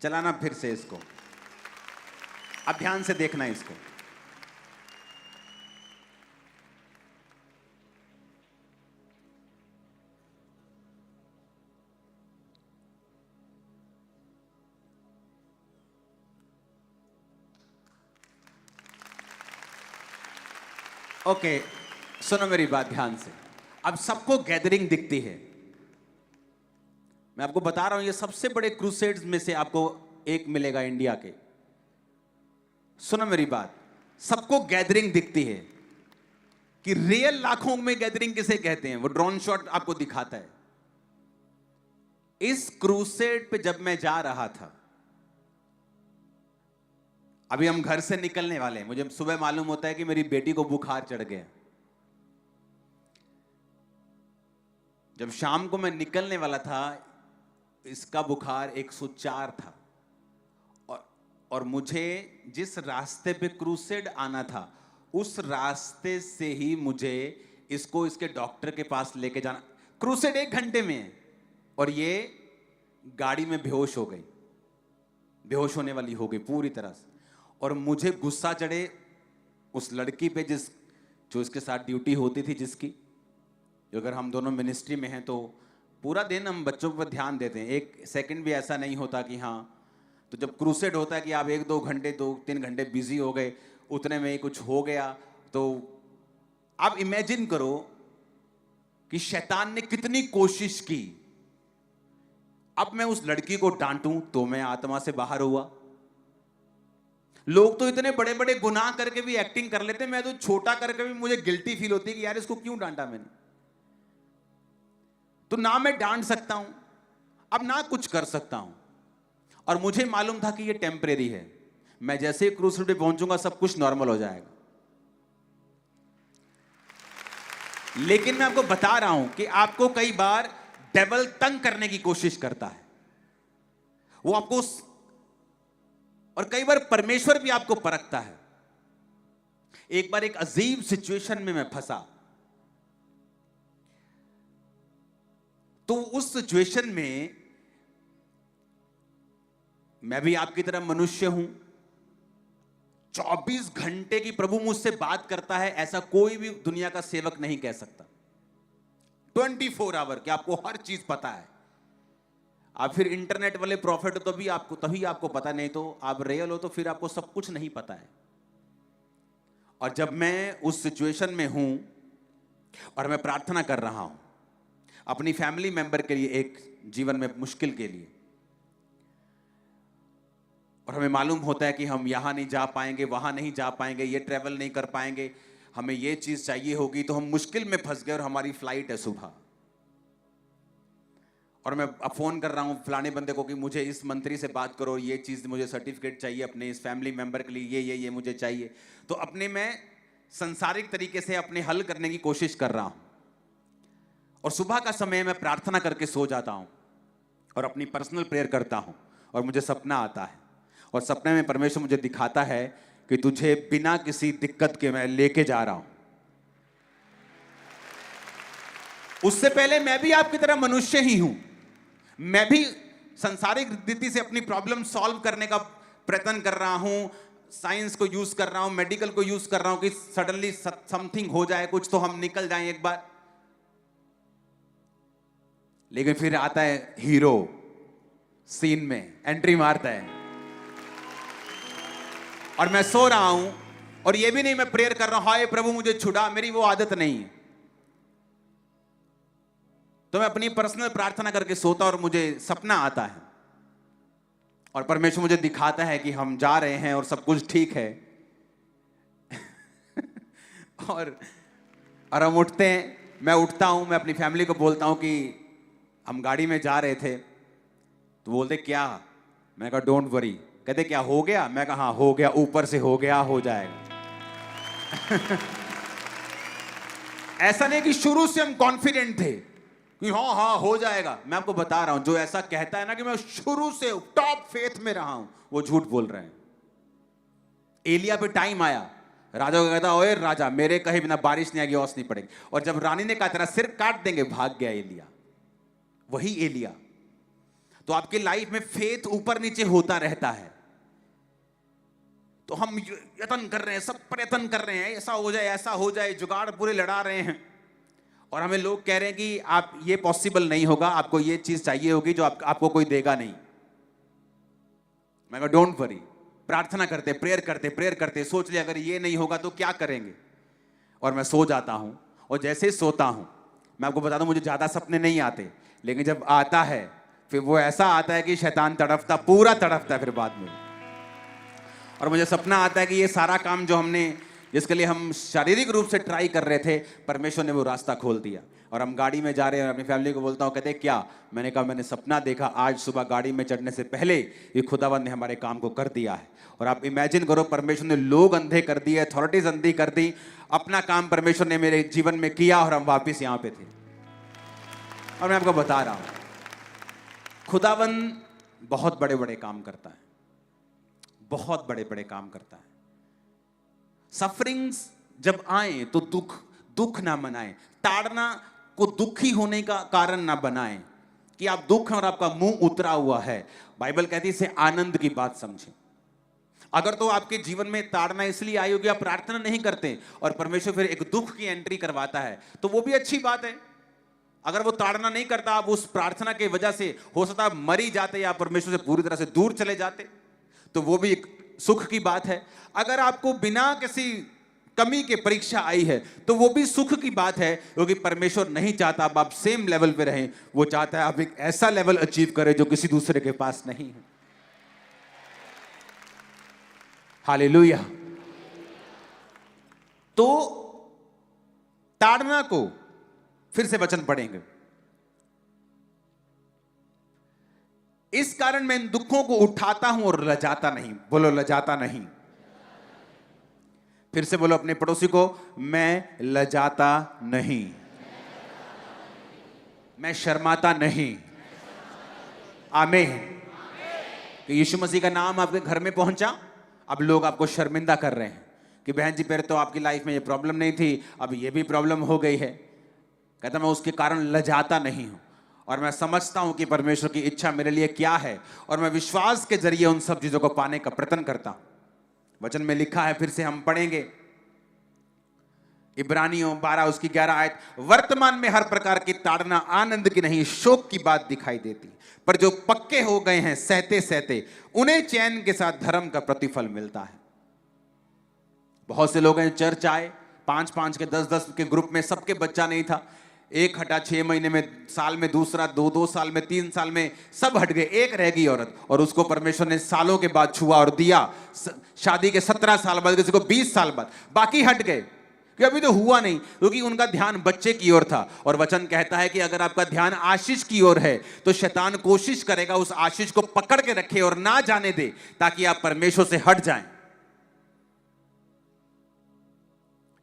[SPEAKER 2] चलाना फिर से इसको, अब ध्यान से देखना इसको। ओके, सुनो मेरी बात ध्यान से। अब सबको गैदरिंग दिखती है। मैं आपको बता रहा हूं, ये सबसे बड़े क्रूसेड्स में से आपको एक मिलेगा इंडिया के। सुनो मेरी बात, सबको गैदरिंग दिखती है कि रियल लाखों में गैदरिंग किसे कहते हैं, वो ड्रोन शॉट आपको दिखाता है। इस क्रूसेड पे जब मैं जा रहा था, अभी हम घर से निकलने वाले हैं, मुझे सुबह मालूम होता है कि मेरी बेटी को बुखार चढ़ गया। जब शाम को मैं निकलने वाला था, इसका बुखार 104 था, और मुझे जिस रास्ते पे क्रूसेड आना था, उस रास्ते से ही मुझे इसको इसके डॉक्टर के पास लेके जाना। क्रूसेड 1 घंटे में है, और ये गाड़ी में बेहोश हो गई, बेहोश होने वाली हो गई पूरी तरह से। और मुझे गुस्सा चढ़े उस लड़की पे जो इसके साथ ड्यूटी होती थी, जिसकी, जो अगर हम दोनों मिनिस्ट्री में हैं तो पूरा दिन हम बच्चों पर ध्यान देते हैं, 1 सेकंड भी ऐसा नहीं होता कि हाँ। तो जब क्रूसेड होता है कि आप 1-2 घंटे 2-3 घंटे बिजी हो गए, उतने में ही कुछ हो गया, तो आप इमेजिन करो कि शैतान ने कितनी कोशिश की। अब मैं उस लड़की को डांटूं तो मैं आत्मा से बाहर हुआ। लोग तो इतने बड़े बड़े गुनाह करके भी एक्टिंग कर लेते, मैं तो छोटा करके भी मुझे गिल्टी फील होती है कि यार इसको क्यों डांटा मैंने। तो ना मैं डांट सकता हूं, अब ना कुछ कर सकता हूं, और मुझे मालूम था कि ये टेम्परेरी है। मैं जैसे ही क्रूसेड पे पहुंचूंगा सब कुछ नॉर्मल हो जाएगा। लेकिन मैं आपको बता रहा हूं कि आपको कई बार डेविल तंग करने की कोशिश करता है, वो आपको, और कई बार परमेश्वर भी आपको परखता है। एक बार एक अजीब सिचुएशन में मैं फंसा, तो उस सिचुएशन में मैं भी आपकी तरह मनुष्य हूं, 24 घंटे की प्रभु मुझसे बात करता है, ऐसा कोई भी दुनिया का सेवक नहीं कह सकता। 24 आवर कि आपको हर चीज पता है। आप फिर इंटरनेट वाले प्रॉफिट हो तो भी आपको, तभी आपको पता, नहीं तो आप रियल हो तो फिर आपको सब कुछ नहीं पता है। और जब मैं उस सिचुएशन में हूं और मैं प्रार्थना कर रहा हूं अपनी फैमिली मेंबर के लिए, एक जीवन में मुश्किल के लिए, और हमें मालूम होता है कि हम यहां नहीं जा पाएंगे, वहां नहीं जा पाएंगे, ये ट्रैवल नहीं कर पाएंगे, हमें ये चीज चाहिए होगी, तो हम मुश्किल में फंस गए और हमारी फ्लाइट है सुबह, और मैं अब फोन कर रहा हूं फलाने बंदे को कि मुझे इस मंत्री से बात करो, ये चीज मुझे सर्टिफिकेट चाहिए अपने इस फैमिली मेंबर के लिए, ये मुझे चाहिए। तो अपने मैं संसारिक तरीके से अपने हल करने की कोशिश कर रहा हूं, और सुबह का समय मैं प्रार्थना करके सो जाता हूं और अपनी पर्सनल प्रेयर करता हूं, और मुझे सपना आता है, और सपने में परमेश्वर मुझे दिखाता है कि तुझे बिना किसी दिक्कत के मैं लेके जा रहा हूं। उससे पहले मैं भी आपकी तरह मनुष्य ही हूं, मैं भी संसारिक रीति से अपनी प्रॉब्लम सॉल्व करने का प्रयत्न कर रहा हूं, साइंस को यूज कर रहा हूं, मेडिकल को यूज कर रहा हूं कि सडनली समथिंग हो जाए, कुछ तो हम निकल जाएं एक बार। लेकिन फिर आता है हीरो, सीन में एंट्री मारता है, और मैं सो रहा हूं, और ये भी नहीं मैं प्रेयर कर रहा हूं हाय प्रभु मुझे छुड़ा, मेरी वो आदत नहीं है। तो मैं अपनी पर्सनल प्रार्थना करके सोता और मुझे सपना आता है, और परमेश्वर मुझे दिखाता है कि हम जा रहे हैं और सब कुछ ठीक है। और हम उठते हैं, मैं उठता हूं, मैं अपनी फैमिली को बोलता हूं कि हम गाड़ी में जा रहे थे। तो बोलते क्या? मैं कहा डोंट वरी। कहते क्या हो गया? मैं कहा हाँ हो गया, ऊपर से हो गया, हो जाएगा। ऐसा नहीं कि शुरू से हम कॉन्फिडेंट थे कि हाँ हाँ हो जाएगा। मैं आपको बता रहा हूं, जो ऐसा कहता है ना कि मैं शुरू से टॉप फेथ में रहा हूं, वो झूठ बोल रहे हैं। एलिया पे टाइम आया, राजा को कहता ओए राजा मेरे कहे बिना बारिश नहीं आएगी, ओस नहीं पड़ेगी, और जब रानी ने कहा तेरा सिर काट देंगे, भाग गया एलिया। वही एलिया। तो आपकी लाइफ में फेथ ऊपर नीचे होता रहता है। तो हम यत्न कर रहे हैं, सब प्रयत्न कर रहे हैं, ऐसा हो जाए ऐसा हो जाए, जुगाड़ पूरे लड़ा रहे हैं, और हमें लोग कह रहे हैं कि आप ये पॉसिबल नहीं होगा, आपको ये चीज चाहिए होगी जो आपको कोई देगा नहीं। मैं कहा डोंट वरी, प्रार्थना करते, प्रेयर करते, सोच लिया अगर ये नहीं होगा तो क्या करेंगे। और मैं सो जाता हूं, और जैसे ही सोता हूं, मैं आपको बता दूं मुझे ज्यादा सपने नहीं आते, लेकिन जब आता है फिर वो ऐसा आता है कि शैतान तड़पता, पूरा तड़पता है फिर बाद में। और मुझे सपना आता है कि ये सारा काम जो हमने, जिसके लिए हम शारीरिक रूप से ट्राई कर रहे थे, परमेश्वर ने वो रास्ता खोल दिया। और हम गाड़ी में जा रहे हैं, अपनी फैमिली को बोलता हूँ, कहते क्या? मैंने कहा मैंने सपना देखा, आज सुबह गाड़ी में चढ़ने से पहले ये खुदावंद ने हमारे काम को कर दिया है। और आप इमेजिन करो, परमेश्वर ने लोग अंधे कर दिए, अथॉरिटीज अंधी कर दी, अपना काम परमेश्वर ने मेरे जीवन में किया, और हम वापिस यहाँ पे थे। और मैं आपको बता रहा हूँ खुदावंद बहुत बड़े बड़े काम करता है, बहुत बड़े बड़े काम करता है। सफरिंग्स जब आए तो दुख ना मनाएं, ताड़ना को दुखी होने का कारण ना बनाएं कि आप दुख और आपका मुंह उतरा हुआ है। बाइबल कहती है इसे आनंद की बात समझें। अगर तो आपके जीवन में ताड़ना इसलिए आई होगी आप प्रार्थना नहीं करते और परमेश्वर फिर एक दुख की एंट्री करवाता है, तो वो भी अच्छी बात है। अगर वो ताड़ना नहीं करता, आप उस प्रार्थना की वजह से हो सकता है मर ही जाते या परमेश्वर से पूरी तरह से दूर चले जाते, तो वो भी एक सुख की बात है। अगर आपको बिना किसी कमी के परीक्षा आई है तो वो भी सुख की बात है, क्योंकि परमेश्वर नहीं चाहता आप सेम लेवल पे रहें, वो चाहता है आप एक ऐसा लेवल अचीव करें जो किसी दूसरे के पास नहीं है। हालेलुया। तो ताड़ना को फिर से वचन पढ़ेंगे। इस कारण मैं इन दुखों को उठाता हूं और लजाता नहीं। बोलो लजाता नहीं। फिर से बोलो अपने पड़ोसी को, मैं लजाता नहीं, मैं शर्माता नहीं। आमीन। तो यीशु मसीह का नाम आपके घर में पहुंचा, अब लोग आपको शर्मिंदा कर रहे हैं कि बहन जी पहले तो आपकी लाइफ में ये प्रॉब्लम नहीं थी, अब ये भी प्रॉब्लम हो गई है। कहता मैं उसके कारण लजाता नहीं हूं, और मैं समझता हूं कि परमेश्वर की इच्छा मेरे लिए क्या है, और मैं विश्वास के जरिए उन सब चीजों को पाने का प्रयत्न करता हूं। वचन में लिखा है, फिर से हम पढ़ेंगे, इब्रानियों 12 उसकी 11 आयत, वर्तमान में हर प्रकार की ताड़ना आनंद की नहीं शोक की बात दिखाई देती, पर जो पक्के हो गए हैं सहते सहते उन्हें चैन के साथ धर्म का प्रतिफल मिलता है। बहुत से लोग हैं, चर्च आए, 5-5 के 10-10 के ग्रुप में, सबके बच्चा नहीं था, एक हटा 6 महीने में, साल में दूसरा, 2-2 साल में, 3 साल में सब हट गए, एक रह गई औरत, और उसको परमेश्वर ने सालों के बाद छुआ और दिया, शादी के 17 साल बाद, किसी को 20 साल बाद, बाकी हट गए कि अभी तो हुआ नहीं, क्योंकि उनका ध्यान बच्चे की ओर था। और वचन कहता है कि अगर आपका ध्यान आशीष की ओर है तो शैतान कोशिश करेगा उस आशीष को पकड़ के रखे और ना जाने दे, ताकि आप परमेश्वर से हट जाएं।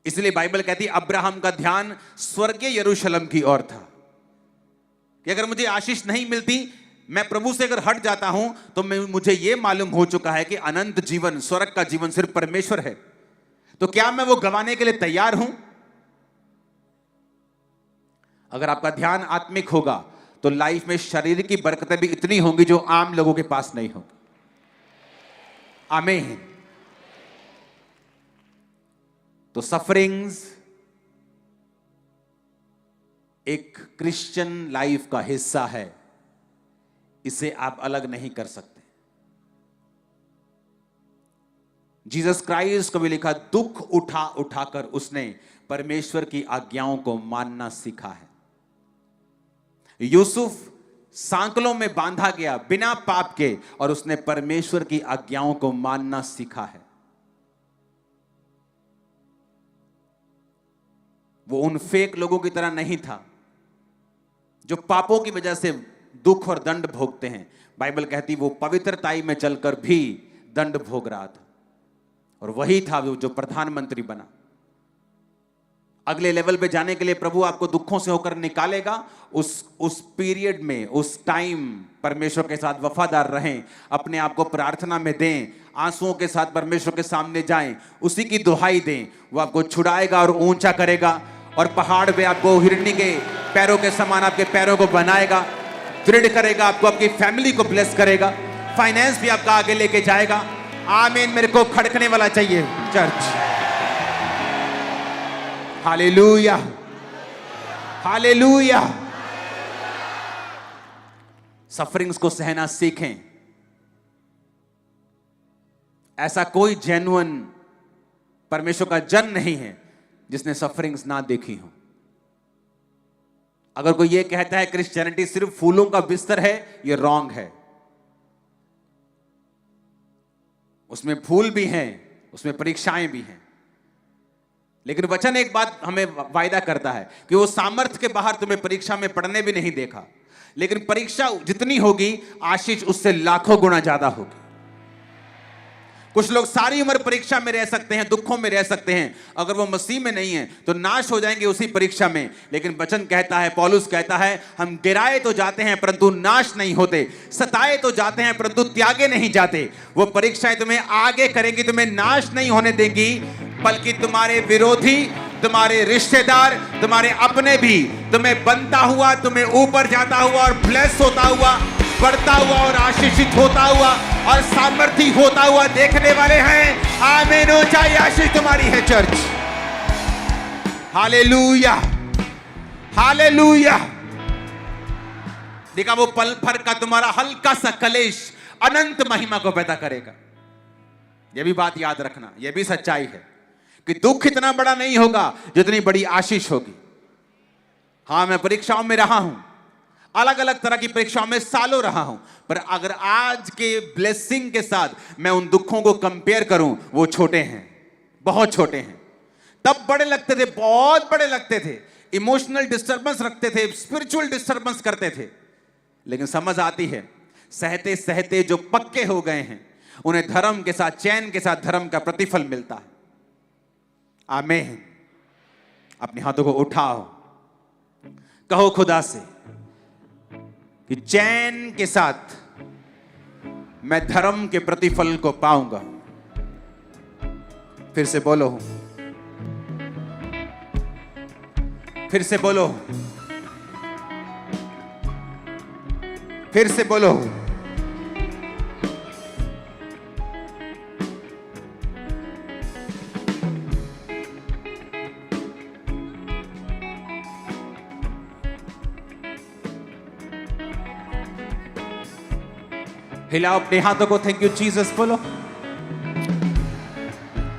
[SPEAKER 2] इसलिए बाइबल कहती है अब्राहम का ध्यान स्वर्गीय यरूशलेम की ओर था, कि अगर मुझे आशीष नहीं मिलती, मैं प्रभु से अगर हट जाता हूं, तो मुझे यह मालूम हो चुका है कि अनंत जीवन, स्वर्ग का जीवन सिर्फ परमेश्वर है। तो क्या मैं वो गंवाने के लिए तैयार हूं? अगर आपका ध्यान आत्मिक होगा तो लाइफ में शरीर की बरकतें भी इतनी होंगी जो आम लोगों के पास नहीं होंगी। आमीन। तो सफरिंग्स एक क्रिश्चियन लाइफ का हिस्सा है, इसे आप अलग नहीं कर सकते। जीसस क्राइस्ट को भी लिखा, दुख उठा उठाकर उसने परमेश्वर की आज्ञाओं को मानना सीखा है। यूसुफ सांकलों में बांधा गया बिना पाप के, और उसने परमेश्वर की आज्ञाओं को मानना सीखा है। वो उन फेक लोगों की तरह नहीं था जो पापों की वजह से दुख और दंड भोगते हैं। बाइबल कहती वो पवित्रताई में चलकर भी दंड भोग रहा था, और वही था वो जो प्रधानमंत्री बना। अगले लेवल पे जाने के लिए प्रभु आपको दुखों से होकर निकालेगा। उस पीरियड में, उस टाइम परमेश्वर के साथ वफादार रहें, अपने आप को प्रार्थना में दें, आंसुओं के साथ परमेश्वर के सामने जाएं, उसी की दुहाई दें। वो आपको छुड़ाएगा और ऊंचा करेगा, और पहाड़ पे आपको हिरनी के पैरों के समान आपके पैरों को बनाएगा, दृढ़ करेगा आपको, आपकी फैमिली को ब्लेस करेगा, फाइनेंस भी आपका आगे लेके जाएगा। आमीन। मेरे को खड़कने वाला चाहिए चर्च। Hallelujah, hallelujah. सफरिंग्स को सहना सीखें। ऐसा कोई जेन्युइन परमेश्वर का जन नहीं है जिसने सफरिंग्स ना देखी हो। अगर कोई ये कहता है क्रिश्चियनिटी सिर्फ फूलों का बिस्तर है, ये रॉन्ग है। उसमें फूल भी हैं, उसमें परीक्षाएं भी हैं, लेकिन वचन एक बात हमें वायदा करता है कि वो सामर्थ्य के बाहर तुम्हें परीक्षा में पढ़ने भी नहीं देखा, लेकिन परीक्षा जितनी होगी आशीष उससे लाखों गुना ज्यादा होगी। कुछ लोग सारी उम्र परीक्षा में रह सकते हैं, दुखों में रह सकते हैं, अगर वो मसीह में नहीं है तो नाश हो जाएंगे उसी परीक्षा में। लेकिन वचन कहता है, पौलुस कहता है, हम गिराए तो जाते हैं परंतु नाश नहीं होते, सताए तो जाते हैं परंतु त्यागे नहीं जाते। वो परीक्षाएं तुम्हें आगे करेंगी, तुम्हें नाश नहीं होने देंगी, बल्कि तुम्हारे विरोधी, तुम्हारे रिश्तेदार, तुम्हारे अपने भी तुम्हें बनता हुआ, तुम्हें ऊपर जाता हुआ और ब्लेस होता हुआ, बढ़ता हुआ और आशीषित होता हुआ और सामर्थ्य होता हुआ देखने वाले हैं। आमीन। ऊंचाई आशीष तुम्हारी है चर्च। Hallelujah, hallelujah. देखा, वो पल भर का तुम्हारा हल्का सा कलेश अनंत महिमा को पैदा करेगा। यह भी बात याद रखना, यह भी सच्चाई है कि दुख इतना बड़ा नहीं होगा जितनी बड़ी आशीष होगी। हां, मैं परीक्षाओं में रहा हूं, अलग अलग तरह की परीक्षाओं में सालों रहा हूं, पर अगर आज के ब्लेसिंग के साथ मैं उन दुखों को कंपेयर करूं, वो छोटे हैं, बहुत छोटे हैं। तब बड़े लगते थे, बहुत बड़े लगते थे, इमोशनल डिस्टर्बेंस रखते थे, स्पिरिचुअल डिस्टर्बेंस करते थे। लेकिन समझ आती है, सहते सहते जो पक्के हो गए हैं उन्हें धर्म के साथ, चैन के साथ धर्म का प्रतिफल मिलता है। आमीन। अपने हाथों को उठाओ, कहो खुदा से कि चैन के साथ मैं धर्म के प्रतिफल को पाऊंगा। फिर से बोलो, फिर से बोलो, फिर से बोलो। हिलाओ अपने हाथों को, थैंक यू जीसस बोलो।